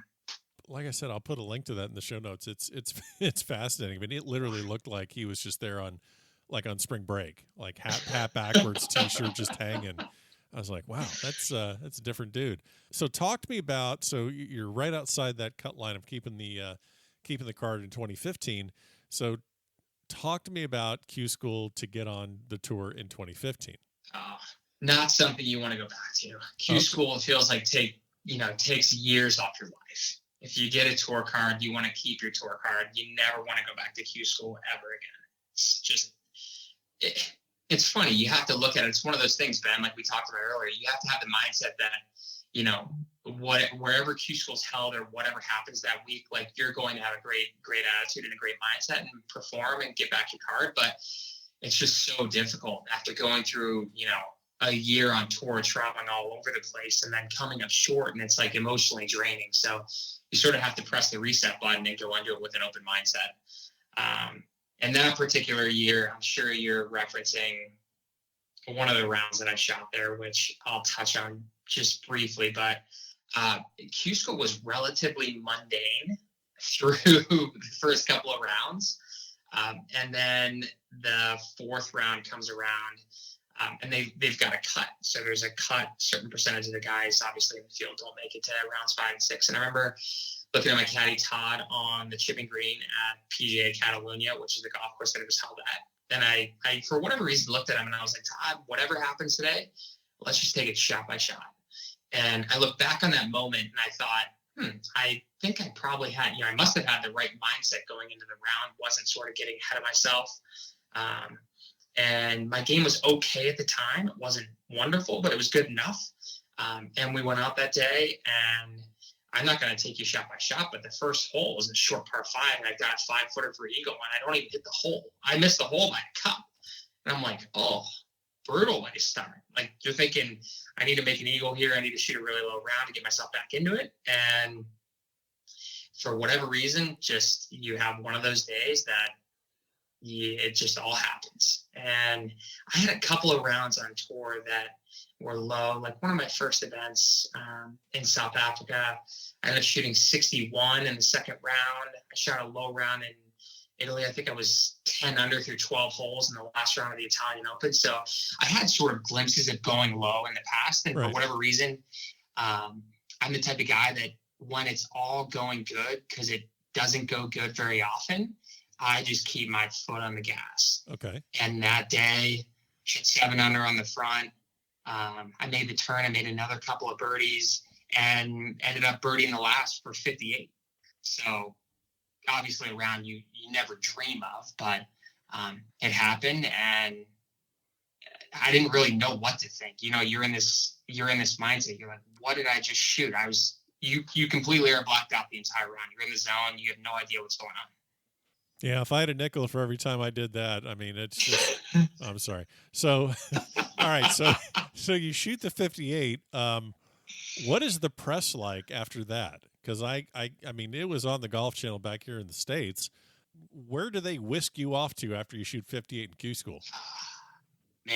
B: Like I said, I'll put a link to that in the show notes. It's fascinating. I mean, it literally looked like he was just there on spring break, like hat backwards, t-shirt just hanging. I was like, wow, that's a different dude. So talk to me about, so you're right outside that cut line of keeping the card in 2015. So talk to me about Q School to get on the tour in 2015.
C: Not something you want to go back to. Q School feels like takes years off your life. If you get a tour card, you want to keep your tour card. You never want to go back to Q School ever again. It's just, it's funny. You have to look at it. It's one of those things, Ben, like we talked about earlier. You have to have the mindset that, wherever Q School's held or whatever happens that week, like, you're going to have a great attitude and a great mindset and perform and get back your card. But it's just so difficult after going through, a year on tour, traveling all over the place, and then coming up short, and it's like emotionally draining. So you sort of have to press the reset button and go into it with an open mindset. And that particular year, I'm sure you're referencing one of the rounds that I shot there, which I'll touch on just briefly, but Q School was relatively mundane through the first couple of rounds. And then the fourth round comes around, and they've got a cut. So there's a cut, certain percentage of the guys obviously in the field don't make it to rounds 5 and 6. And I remember looking at my caddy Todd on the chipping green at PGA Catalunya, which is the golf course that it was held at. And I for whatever reason looked at him and I was like, Todd, whatever happens today, let's just take it shot by shot. And I look back on that moment and I thought, I think I probably had, I must have had the right mindset going into the round, wasn't sort of getting ahead of myself. And my game was okay at the time. It wasn't wonderful, but it was good enough. And we went out that day, and I'm not going to take you shot by shot, but the first hole was a short par 5, and I got a 5-footer for eagle, and I don't even hit the hole. I missed the hole by a cup. And I'm like, oh, brutal way to start. Like, you're thinking, I need to make an eagle here. I need to shoot a really low round to get myself back into it. And for whatever reason, just you have one of those days that it just all happens. And I had a couple of rounds on tour that were low. Like one of my first events in South Africa, I ended up shooting 61 in the second round. I shot a low round in Italy. I think I was 10 under through 12 holes in the last round of the Italian Open. So I had sort of glimpses of going low in the past. And for whatever reason, I'm the type of guy that when it's all going good, because it doesn't go good very often, I just keep my foot on the gas.
B: Okay.
C: And that day, hit 7 under on the front. I made the turn. I made another couple of birdies and ended up birdieing the last for 58. So obviously a round you never dream of, but it happened, and I didn't really know what to think. You're in this mindset. You're like, what did I just shoot? You completely are blacked out the entire round. You're in the zone. You have no idea what's going on.
B: Yeah, if I had a nickel for every time I did that, I mean, it's just, I'm sorry. So, all right, so you shoot the 58. What is the press like after that? Because I mean, it was on the Golf Channel back here in the States. Where do they whisk you off to after you shoot 58 in Q School?
C: Man,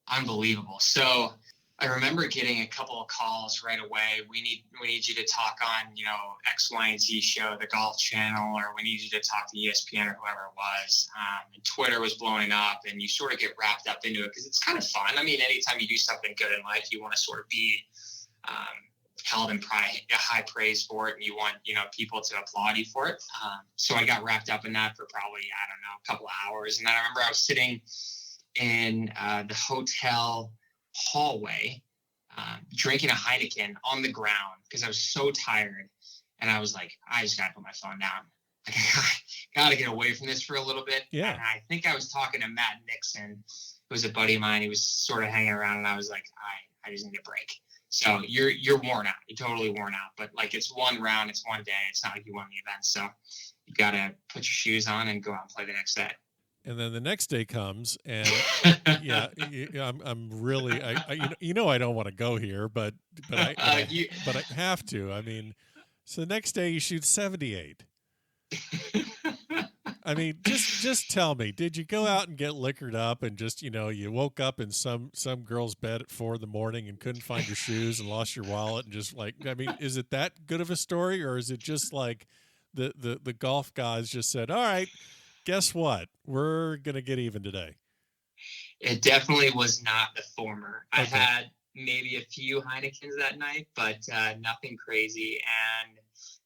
C: unbelievable. So I remember getting a couple of calls right away. We need you to talk on, X, Y, and Z show, the Golf Channel, or we need you to talk to ESPN or whoever it was. And Twitter was blowing up, and you sort of get wrapped up into it because it's kind of fun. I mean, anytime you do something good in life, you want to sort of be held in high praise for it, and you want, people to applaud you for it. So I got wrapped up in that for probably, a couple of hours. And then I remember I was sitting in the hotel hallway drinking a Heineken on the ground because I was so tired, and I was like, I just gotta put my phone down. Like, I gotta get away from this for a little bit.
B: Yeah.
C: And I think I was talking to Matt Nixon, who was a buddy of mine. He was sort of hanging around, and I was like, I just need a break. So you're worn out. You're totally worn out. But like, it's one round, it's one day. It's not like you won the event. So you gotta put your shoes on and go out and play the next day.
B: And then the next day comes, and yeah, I'm really, I don't want to go here, but I have to. I mean, so the next day you shoot 78. I mean, just tell me, did you go out and get liquored up and just, you woke up in some girl's bed at 4 a.m. and couldn't find your shoes and lost your wallet and just like, I mean, is it that good of a story, or is it just like the golf guys just said, all right, guess what? We're going to get even today.
C: It definitely was not the former.
B: Okay.
C: I had maybe a few Heinekens that night, but nothing crazy. And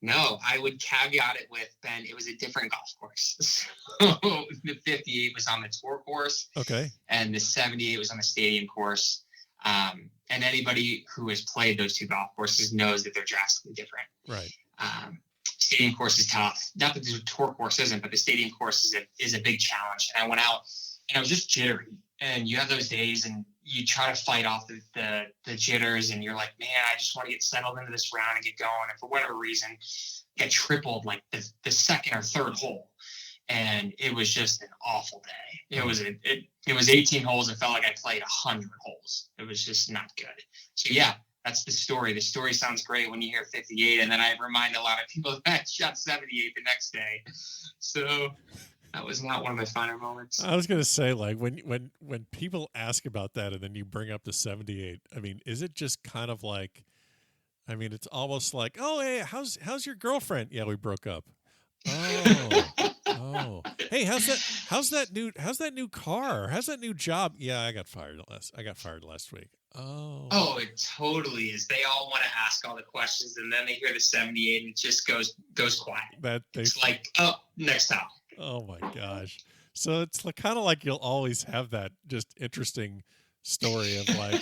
C: no, I would caveat it with, Ben, it was a different golf course. So the 58 was on the tour course.
B: Okay.
C: And the 78 was on the stadium course. And anybody who has played those two golf courses knows that they're drastically different.
B: Right.
C: Stadium course is tough. Not that the tour course isn't, but the stadium course is a big challenge. And I went out and I was just jittery. And you have those days and you try to fight off the jitters, and you're like, man, I just want to get settled into this round and get going. And for whatever reason, I tripled like the second or third hole. and it was just an awful day. It was 18 holes. It felt like I played 100 holes. It was just not good. So yeah, that's the story. The story sounds great when you hear 58, and then I remind a lot of people that I shot 78 the next day. So that was not one of my finer moments.
B: I was gonna say, like, when people ask about that and then you bring up the 78, I mean, is it just kind of like, I mean, it's almost like, oh, hey, how's your girlfriend? Yeah, we broke up. Oh. Hey, how's that new car? How's that new job? Yeah, I got fired last week.
C: Oh, it totally is. They all want to ask all the questions, and then they hear the 78, and it just goes quiet. It's like, oh, next topic.
B: Oh my gosh. So it's kind of like you'll always have that just interesting story of like,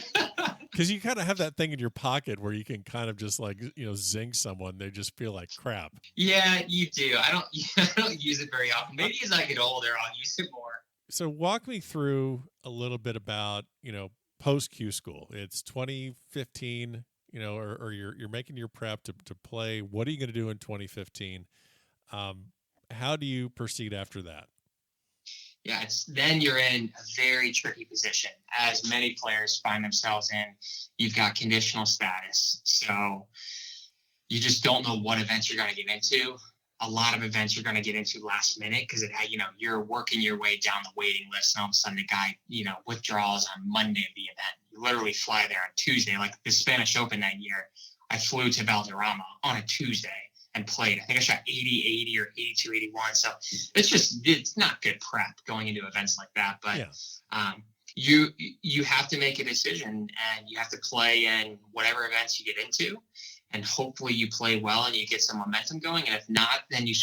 B: because you kind of have that thing in your pocket where you can kind of just like, zing someone. They just feel like crap.
C: Yeah, you do. I don't use it very often. Maybe as I get older, I'll use it more.
B: So walk me through a little bit about, post Q school. It's 2015, or you're making your prep to play. What are you going to do in 2015? How do you proceed after that?
C: Yeah, then you're in a very tricky position, as many players find themselves in. You've got conditional status, so you just don't know what events you're going to get into. A lot of events you're going to get into last minute because you're working your way down the waiting list, and all of a sudden the guy withdraws on Monday of the event. You literally fly there on Tuesday, like the Spanish Open that year. I flew to Valderrama on a Tuesday and played. I think I shot 80 or 82, 81. So it's not good prep going into events like that. But yeah. You have to make a decision, and you have to play in whatever events you get into, and hopefully you play well and you get some momentum going. And if not, then you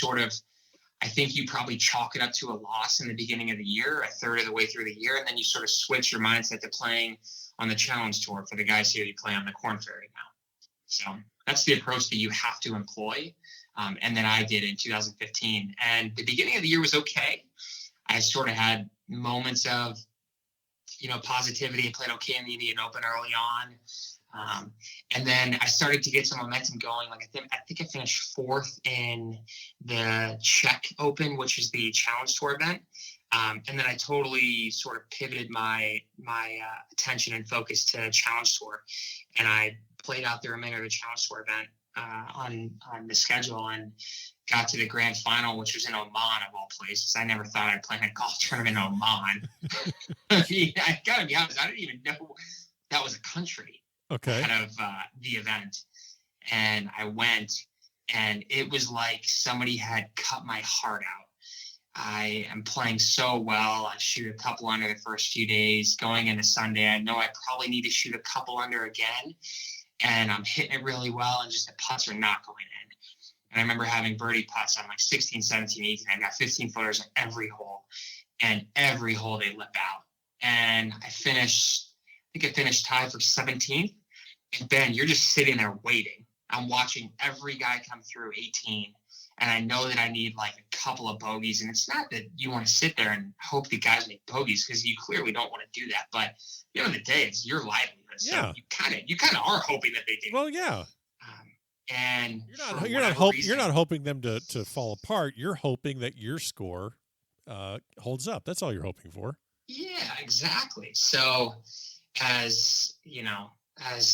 C: I think you probably chalk it up to a loss in the beginning of the year, a third of the way through the year, and then you sort of switch your mindset to playing on the Challenge Tour for the guys here who play on the Korn Ferry now. So that's the approach that you have to employ. And then I did in 2015. And the beginning of the year was okay. I sort of had moments of, positivity. I played okay in the Indian Open early on. And then I started to get some momentum going. Like I think I finished 4th in the Czech Open, which is the Challenge Tour event. And then I totally sort of pivoted my attention and focus to Challenge Tour. And I played out the remainder of the Challenge Tour event on the schedule and got to the grand final, which was in Oman of all places. I never thought I'd play in a golf tournament in Oman. I mean, I gotta be honest, I didn't even know that was a country out of the event. And I went, and it was like somebody had cut my heart out. I am playing so well. I shoot a couple under the first few days. Going into Sunday, I know I probably need to shoot a couple under again. And I'm hitting it really well, and just the putts are not going in. And I remember having birdie putts on like 16, 17, 18. I got 15 footers on every hole, and every hole they lip out. And I finished tied for 17th. And Ben, you're just sitting there waiting. I'm watching every guy come through 18. And I know that I need like a couple of bogeys. And it's not that you want to sit there and hope the guys make bogeys, because you clearly don't want to do that. But at the end of the day, it's your livelihood. So you kind of are hoping that they do.
B: Well, yeah.
C: And
B: you're not hoping them to fall apart. You're hoping that your score holds up. That's all you're hoping for.
C: Yeah, exactly. So as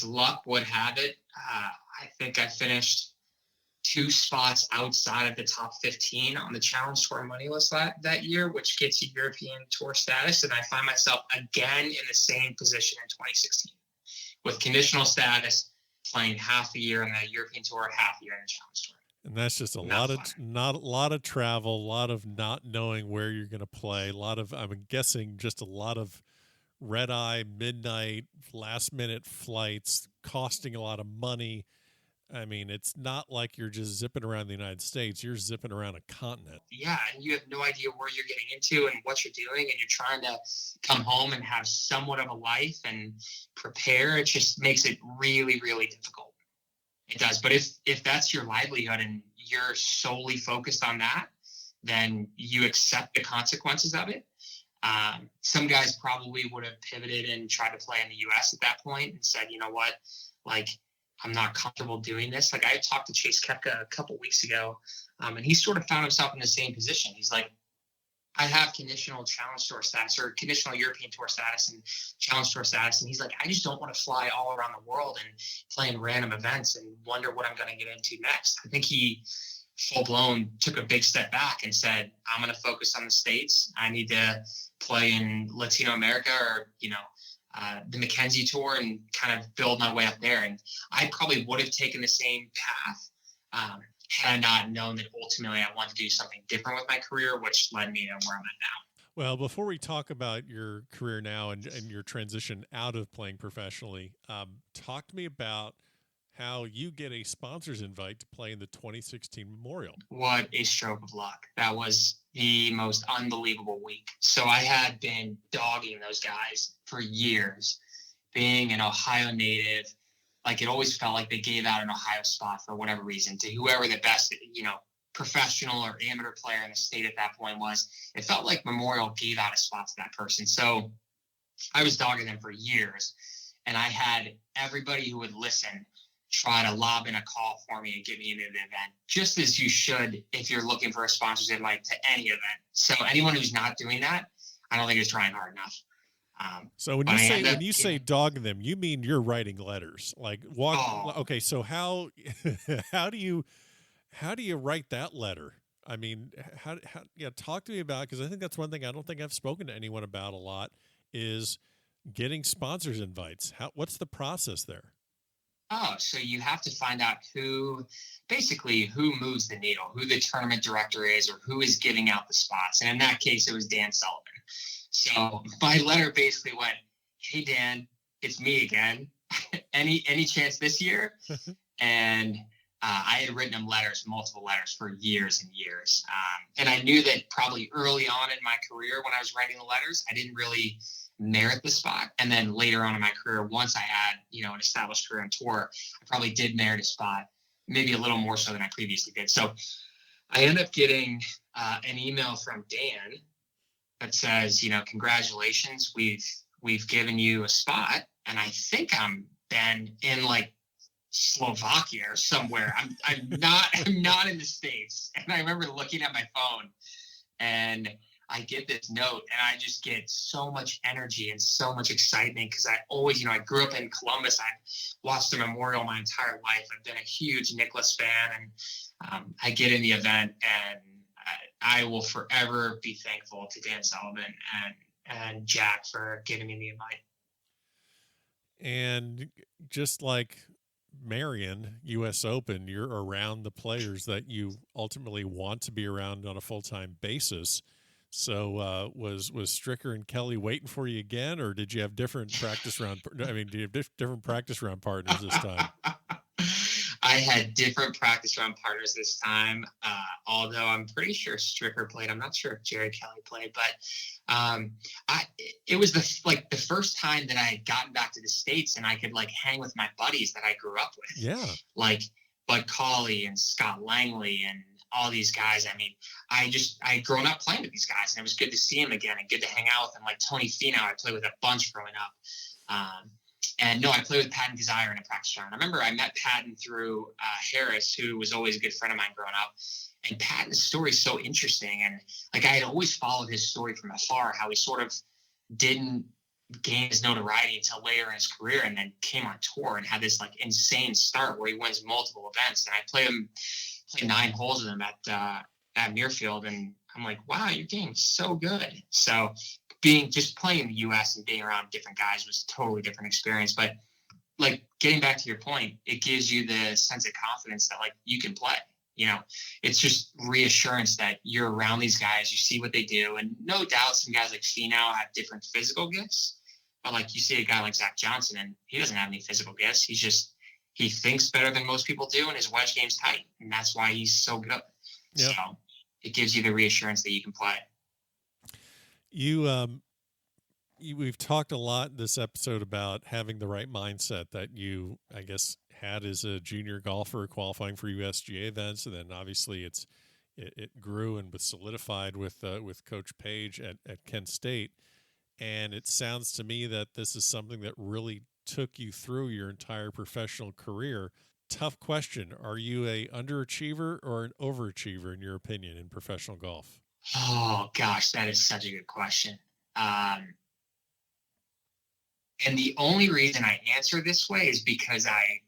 C: luck would have it, I think I finished 2 spots outside of the top 15 on the Challenge Tour money list that year, which gets you European Tour status. And I find myself again in the same position in 2016 with conditional status, playing half a year on the European Tour, half a year on the Challenge Tour.
B: And that's just a lot of travel, a lot of not knowing where you're going to play, I'm guessing just a lot of red eye, midnight, last minute flights, costing a lot of money. I mean, it's not like you're just zipping around the United States. You're zipping around a continent.
C: Yeah, and you have no idea where you're getting into and what you're doing, and you're trying to come home and have somewhat of a life and prepare. It just makes it really, really difficult. It does. But if that's your livelihood and you're solely focused on that, then you accept the consequences of it. Some guys probably would have pivoted and tried to play in the U.S. at that point and said, you know what, like, I'm not comfortable doing this. Like, I talked to Chase Koepka a couple weeks ago, and he sort of found himself in the same position. He's like, I have conditional challenge tour status or conditional European tour status and challenge tour status. And he's like, I just don't want to fly all around the world and play in random events and wonder what I'm going to get into next. I think he full blown took a big step back and said, I'm going to focus on the States. I need to play in Latino America or, the Mackenzie Tour and kind of build my way up there. And I probably would have taken the same path had I not known that ultimately I wanted to do something different with my career, which led me to where I'm at now.
B: Well, before we talk about your career now and your transition out of playing professionally, talk to me about how you get a sponsor's invite to play in the 2016 Memorial.
C: What a stroke of luck. That was the most unbelievable week. So I had been dogging those guys for years, being an Ohio native. Like, it always felt like they gave out an Ohio spot for whatever reason to whoever the best, professional or amateur player in the state at that point was. It felt like Memorial gave out a spot to that person. So I was dogging them for years, and I had everybody who would listen try to lob in a call for me and get me into the event, just as you should if you're looking for a sponsor's invite to any event. So anyone who's not doing that, I don't think is trying hard enough.
B: So when you say dog them, you mean you're writing letters, like walk. Oh. Okay, so how do you write that letter? I mean, how talk to me about, because I think that's one thing I don't think I've spoken to anyone about a lot is getting sponsors invites. What's the process there?
C: Oh, so you have to find out who moves the needle, who the tournament director is, or who is giving out the spots. And in that case, it was Dan Sullivan. So my letter basically went, "Hey Dan, it's me again. any chance this year?" And I had written him multiple letters for years and years. And I knew that probably early on in my career when I was writing the letters, I didn't really merit the spot. And then later on in my career, once I had, an established career on tour, I probably did merit a spot, maybe a little more so than I previously did. So I ended up getting an email from Dan that says, congratulations, we've given you a spot. And I think I'm then in like Slovakia or somewhere. I'm not in the States. And I remember looking at my phone and I get this note and I just get so much energy and so much excitement because I always, I grew up in Columbus. I've watched the Memorial my entire life. I've been a huge Nicklaus fan, and I get in the event, and I will forever be thankful to Dan Sullivan and Jack for giving me the invite.
B: And just like Merion, U.S. Open, you're around the players that you ultimately want to be around on a full-time basis. So was Stricker and Kelly waiting for you again, or did you have different practice round? I mean, do you have different practice round partners this time?
C: I had different practice round partners this time, although I'm pretty sure Stricker played. I'm not sure if Jerry Kelly played, but it was the first time that I had gotten back to the States and I could hang with my buddies that I grew up with.
B: Yeah.
C: Like Bud Cauley and Scott Langley and all these guys. I mean, I had grown up playing with these guys, and it was good to see them again and good to hang out with them. Like Tony Finau, I played with a bunch growing up. And no, I played with Patton Kizzire in a practice round. I remember I met Patton through Harris, who was always a good friend of mine growing up. And Patton's story is so interesting. And I had always followed his story from afar, how he sort of didn't gain his notoriety until later in his career, and then came on tour and had this insane start where he wins multiple events. And I played 9 holes with him at Muirfield, and I'm like, wow, your game's so good. So just playing in the U.S. and being around different guys was a totally different experience. But getting back to your point, it gives you the sense of confidence that you can play. It's just reassurance that you're around these guys, you see what they do, and no doubt some guys like Finau have different physical gifts. But you see a guy like Zach Johnson, and he doesn't have any physical gifts. He thinks better than most people do, and his wedge game's tight, and that's why he's so good. Yep. So it gives you the reassurance that you can play.
B: We've talked a lot this episode about having the right mindset that you, I guess, had as a junior golfer qualifying for USGA events, and then obviously it grew and was solidified with Coach Page at Kent State. And it sounds to me that this is something that really took you through your entire professional career. Tough question. Are you a underachiever or an overachiever in your opinion in professional golf?
C: Oh gosh, that is such a good question. And the only reason I answer this way is because I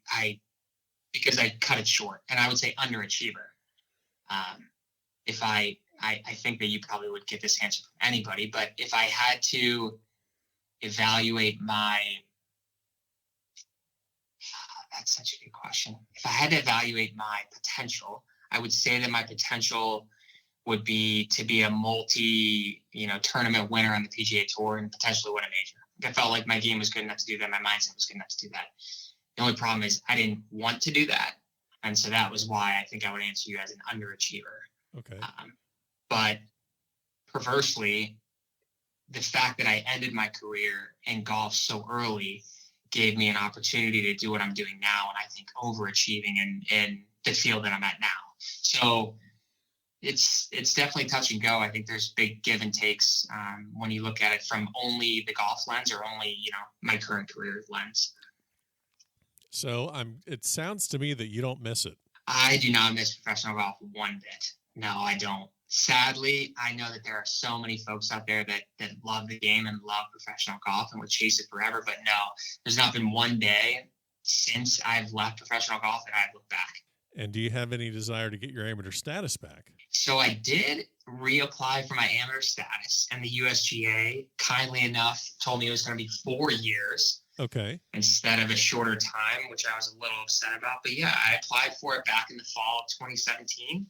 C: cut it short, and I would say underachiever. If I think that you probably would get this answer from anybody, but if I had to evaluate that's such a good question. If I had to evaluate my potential, I would say that my potential would be to be a tournament winner on the PGA Tour and potentially win a major. I felt like my game was good enough to do that. My mindset was good enough to do that. The only problem is I didn't want to do that. And so that was why I think I would answer you as an underachiever.
B: Okay.
C: But perversely, the fact that I ended my career in golf so early gave me an opportunity to do what I'm doing now. And I think overachieving in the field that I'm at now. So it's definitely touch and go. I think there's big give and takes when you look at it from only the golf lens or only, my current career lens.
B: So it sounds to me that you don't miss it.
C: I do not miss professional golf one bit. No, I don't. Sadly, I know that there are so many folks out there that love the game and love professional golf and would chase it forever. But no, there's not been one day since I've left professional golf that I've looked back.
B: And do you have any desire to get your amateur status back?
C: So I did reapply for my amateur status, and the USGA kindly enough told me it was going to be 4 years.
B: Okay.
C: Instead of a shorter time, which I was a little upset about. But yeah, I applied for it back in the fall of 2017.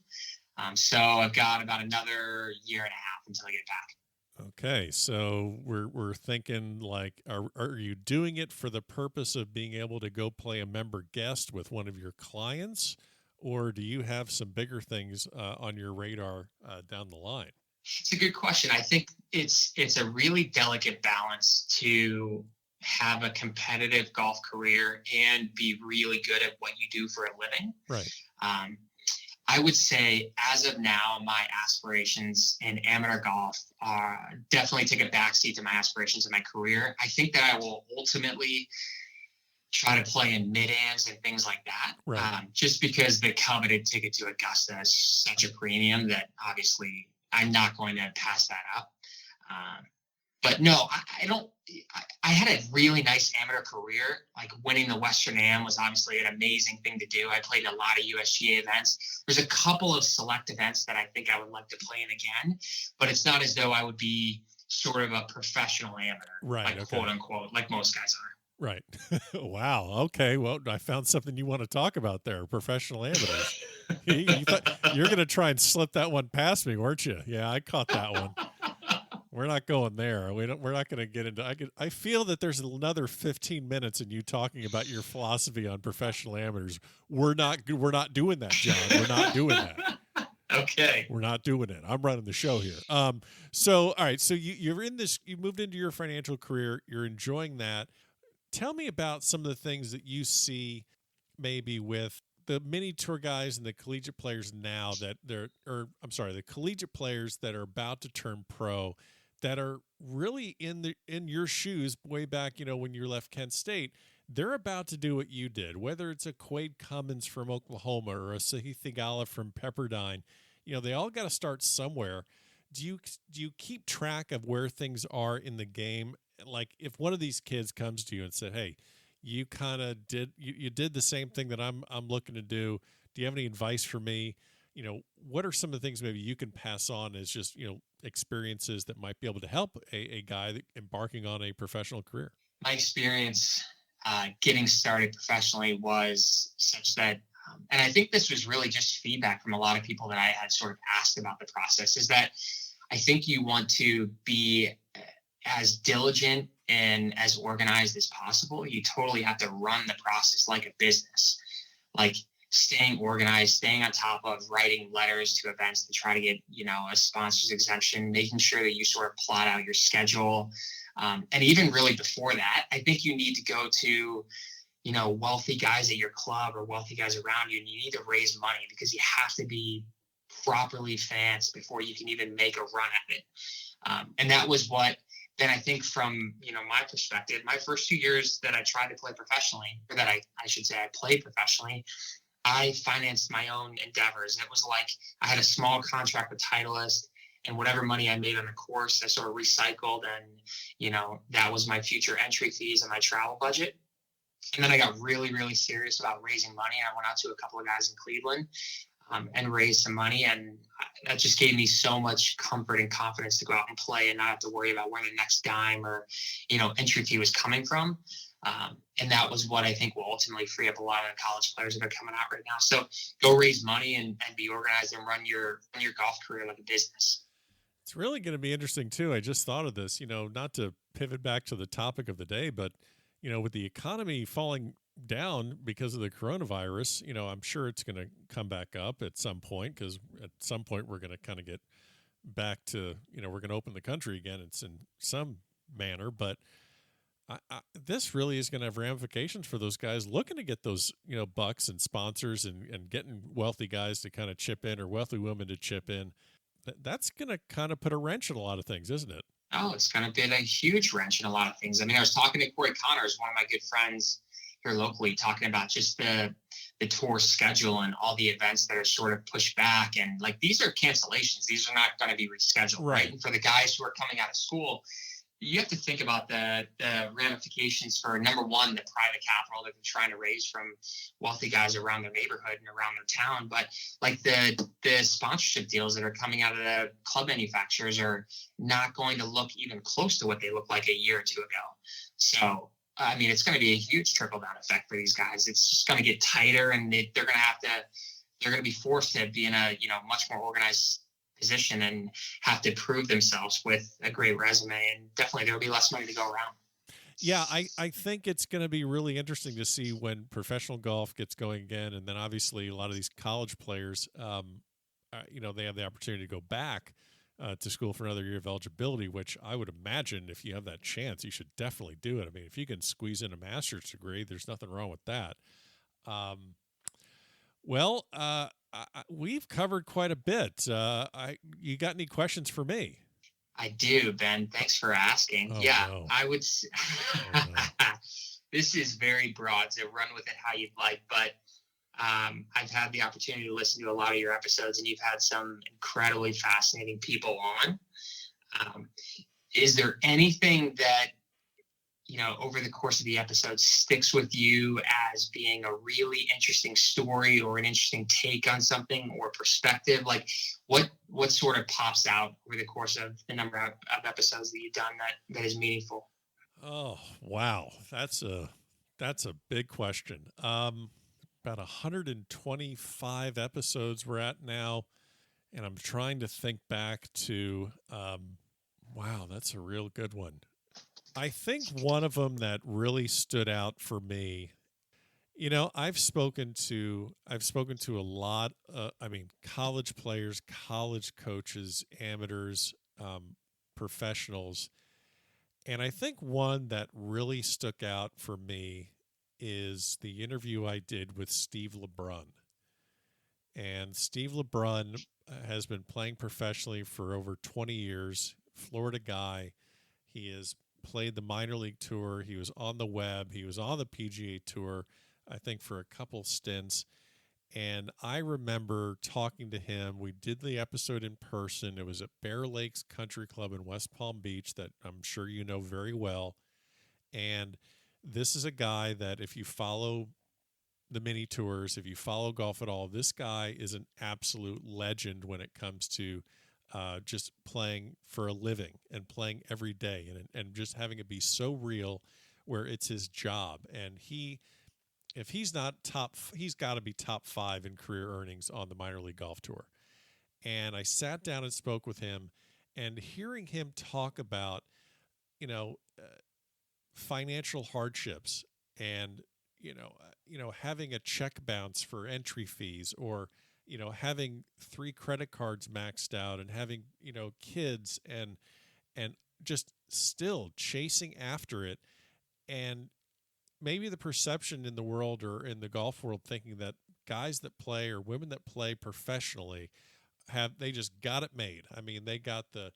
C: So I've got about another year and a half until I get back.
B: Okay, so we're thinking like, are you doing it for the purpose of being able to go play a member guest with one of your clients, or do you have some bigger things on your radar down the line?
C: It's a good question. I think it's a really delicate balance to have a competitive golf career and be really good at what you do for a living.
B: Right.
C: I would say as of now, my aspirations in amateur golf definitely take a backseat to my aspirations in my career. I think that I will ultimately try to play in mid-ams and things like that.
B: Right.
C: Just because the coveted ticket to Augusta is such a premium that obviously I'm not going to pass that up. But no, I don't. I had a really nice amateur career. Like winning the Western Am was obviously an amazing thing to do. I played a lot of USGA events. There's a couple of select events that I think I would like to play in again, but it's not as though I would be sort of a professional amateur,
B: right?
C: Like
B: okay.
C: quote unquote, like most guys are.
B: Right. Wow. Okay. Well, I found something you want to talk about there. Professional amateurs. You're going to try and slip that one past me, weren't you? Yeah, I caught that one. We're not going there. We're not going to get into. I feel that there's another 15 minutes in you talking about your philosophy on professional amateurs. We're not doing that, John. We're not doing that.
C: Okay.
B: We're not doing it. I'm running the show here. So all right. So you're in this. You moved into your financial career. You're enjoying that. Tell me about some of the things that you see, maybe with the mini tour guys and the collegiate players now the collegiate players that are about to turn pro, that are really in your shoes way back, when you left Kent State. They're about to do what you did, whether it's a Quade Cummins from Oklahoma or a Sahith Theegala from Pepperdine. They all got to start somewhere. Do you keep track of where things are in the game? Like if one of these kids comes to you and said, "Hey, you kind of did the same thing that I'm looking to do. Do you have any advice for me?" What are some of the things maybe you can pass on as just, experiences that might be able to help a guy that embarking on a professional career?
C: My experience getting started professionally was such that, and I think this was really just feedback from a lot of people that I had sort of asked about the process, is that I think you want to be as diligent and as organized as possible. You totally have to run the process like a business, like staying organized, staying on top of writing letters to events to try to get, a sponsor's exemption, making sure that you sort of plot out your schedule. And even really before that, I think you need to go to, wealthy guys at your club or wealthy guys around you, and you need to raise money because you have to be properly financed before you can even make a run at it. And that was what, then I think from, my perspective, my first 2 years that I tried to play professionally, or that I should say I played professionally, I financed my own endeavors. And it was like I had a small contract with Titleist, And whatever money I made on the course, I sort of recycled, and that was my future entry fees and my travel budget. And then I got really, really serious about raising money. I went out to a couple of guys in Cleveland and raised some money. And that just gave me so much comfort and confidence to go out and play and not have to worry about where the next dime or, entry fee was coming from. And that was what I think will ultimately free up a lot of the college players that are coming out right now. So go raise money and be organized and run your golf career like a business.
B: It's really going to be interesting, too. I just thought of this, not to pivot back to the topic of the day, but with the economy falling down because of the coronavirus, I'm sure it's going to come back up at some point, because at some point we're going to kind of get back to, we're going to open the country again. It's in some manner, but this really is going to have ramifications for those guys looking to get those, bucks and sponsors and getting wealthy guys to kind of chip in, or wealthy women to chip in. That's going to kind of put a wrench in a lot of things, isn't it?
C: Oh, it's going to be a huge wrench in a lot of things. I mean, I was talking to Corey Connors, one of my good friends here locally, talking about just the tour schedule and all the events that are sort of pushed back. And these are cancellations. These are not going to be rescheduled, right? And for the guys who are coming out of school, you have to think about the ramifications for, number one, the private capital that they're trying to raise from wealthy guys around their neighborhood and around their town. But the sponsorship deals that are coming out of the club manufacturers are not going to look even close to what they looked like a year or two ago. So, I mean, it's going to be a huge trickle-down effect for these guys. It's just going to get tighter, and they're going to be forced to be in a, much more organized position and have to prove themselves with a great resume, and definitely there'll be less money to go around.
B: Yeah, I think it's going to be really interesting to see when professional golf gets going again, and then obviously a lot of these college players, they have the opportunity to go back to school for another year of eligibility, which I would imagine if you have that chance, you should definitely do it. I mean, if you can squeeze in a master's degree, there's nothing wrong with that. We've covered quite a bit. You got any questions for me?
C: I do, Ben. Thanks for asking.
B: Oh,
C: yeah,
B: no.
C: I would. Oh, no. This is very broad, so run with it how you'd like. But I've had the opportunity to listen to a lot of your episodes, and you've had some incredibly fascinating people on. Is there anything that, over the course of the episode sticks with you as being a really interesting story or an interesting take on something or perspective? What sort of pops out over the course of the number of episodes that you've done that is meaningful?
B: Oh, wow. That's a big question. About 125 episodes we're at now. And I'm trying to think back to, wow, that's a real good one. I think one of them that really stood out for me, I've spoken to a lot, college players, college coaches, amateurs, professionals. And I think one that really stuck out for me is the interview I did with Steve LeBrun. And Steve LeBrun has been playing professionally for over 20 years, Florida guy. He has played the minor league tour. He was on the web. He was on the PGA Tour, I think, for a couple stints. And I remember talking to him. We did the episode in person. It was at Bear Lakes Country Club in West Palm Beach that I'm sure you know very well. And this is a guy that if you follow the mini tours, if you follow golf at all, this guy is an absolute legend when it comes to just playing for a living and playing every day and just having it be so real where it's his job. And if he's not top, he's got to be top 5 in career earnings on the minor league golf tour. And I sat down and spoke with him, and hearing him talk about, financial hardships and, having a check bounce for entry fees, or, having 3 credit cards maxed out, and having, kids and just still chasing after it. And maybe the perception in the world or in the golf world thinking that guys that play or women that play professionally they just got it made. I mean, they got the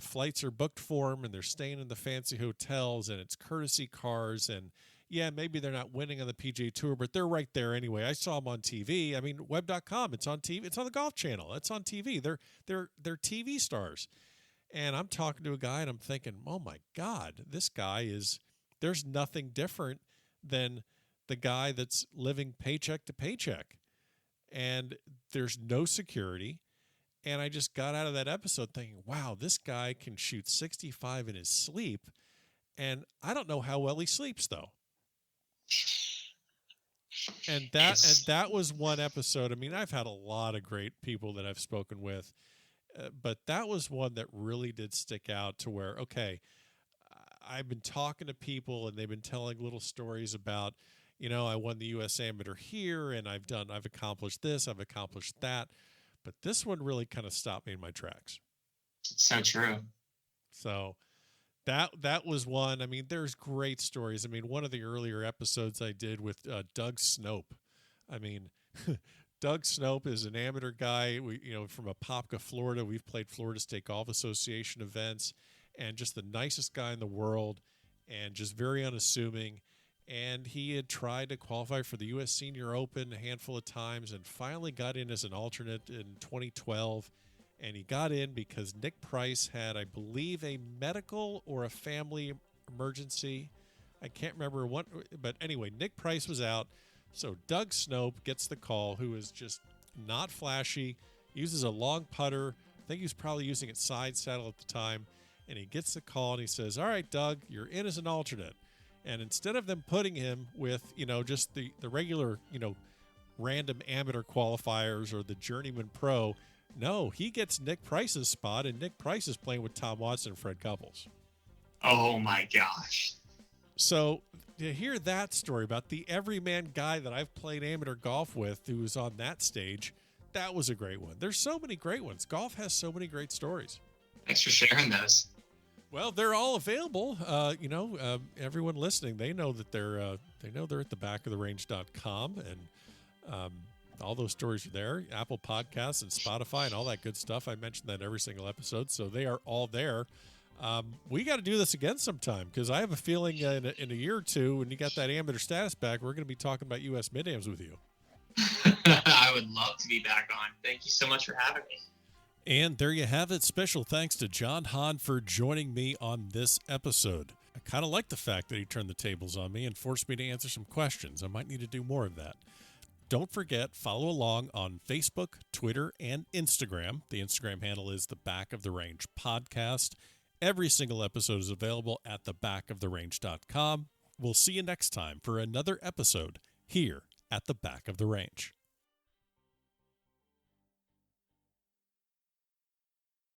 B: flights are booked for them, and they're staying in the fancy hotels, and it's courtesy cars, and yeah, maybe they're not winning on the PGA Tour, but they're right there anyway. I saw them on TV. I mean, web.com, it's on TV. It's on the Golf Channel. It's on TV. They're TV stars. And I'm talking to a guy and I'm thinking, oh my God, this guy there's nothing different than the guy that's living paycheck to paycheck. And there's no security. And I just got out of that episode thinking, wow, this guy can shoot 65 in his sleep. And I don't know how well he sleeps, though. And that was one episode. I mean, I've had a lot of great people that I've spoken with, but that was one that really did stick out to where, okay, I've been talking to people and they've been telling little stories about, I won the U.S. Amateur here and I've accomplished this, I've accomplished that. But this one really kind of stopped me in my tracks.
C: It's so true.
B: So that was one. I mean, there's great stories. I mean, one of the earlier episodes I did with Doug Snope. I mean, Doug Snope is an amateur guy, from Apopka, Florida. We've played Florida State Golf Association events, and just the nicest guy in the world, and just very unassuming. And he had tried to qualify for the U.S. Senior Open a handful of times and finally got in as an alternate in 2012. And he got in because Nick Price had, I believe, a medical or a family emergency. I can't remember what, but anyway, Nick Price was out. So Doug Snope gets the call, who is just not flashy, uses a long putter. I think he was probably using it side saddle at the time. And he gets the call and he says, all right, Doug, you're in as an alternate. And instead of them putting him with, just the regular, random amateur qualifiers or the journeyman pro, no, he gets Nick Price's spot, and Nick Price is playing with Tom Watson and Fred Couples.
C: Oh, my gosh.
B: So to hear that story about the everyman guy that I've played amateur golf with who was on that stage, that was a great one. There's so many great ones. Golf has so many great stories.
C: Thanks for sharing those.
B: Well, they're all available. Everyone listening, they know that they're at the backoftherange.com, and all those stories are there. Apple Podcasts and Spotify and all that good stuff. I mentioned that in every single episode, so they are all there. We got to do this again sometime because I have a feeling in a year or two, when you got that amateur status back, we're going to be talking about U.S. Mid-Ams with you.
C: I would love to be back on. Thank you so much for having me.
B: And there you have it. Special thanks to John Hahn for joining me on this episode. I kind of like the fact that he turned the tables on me and forced me to answer some questions. I might need to do more of that. Don't forget, follow along on Facebook, Twitter, and Instagram. The Instagram handle is the Back of the Range Podcast. Every single episode is available at thebackoftherange.com. We'll see you next time for another episode here at the Back of the Range.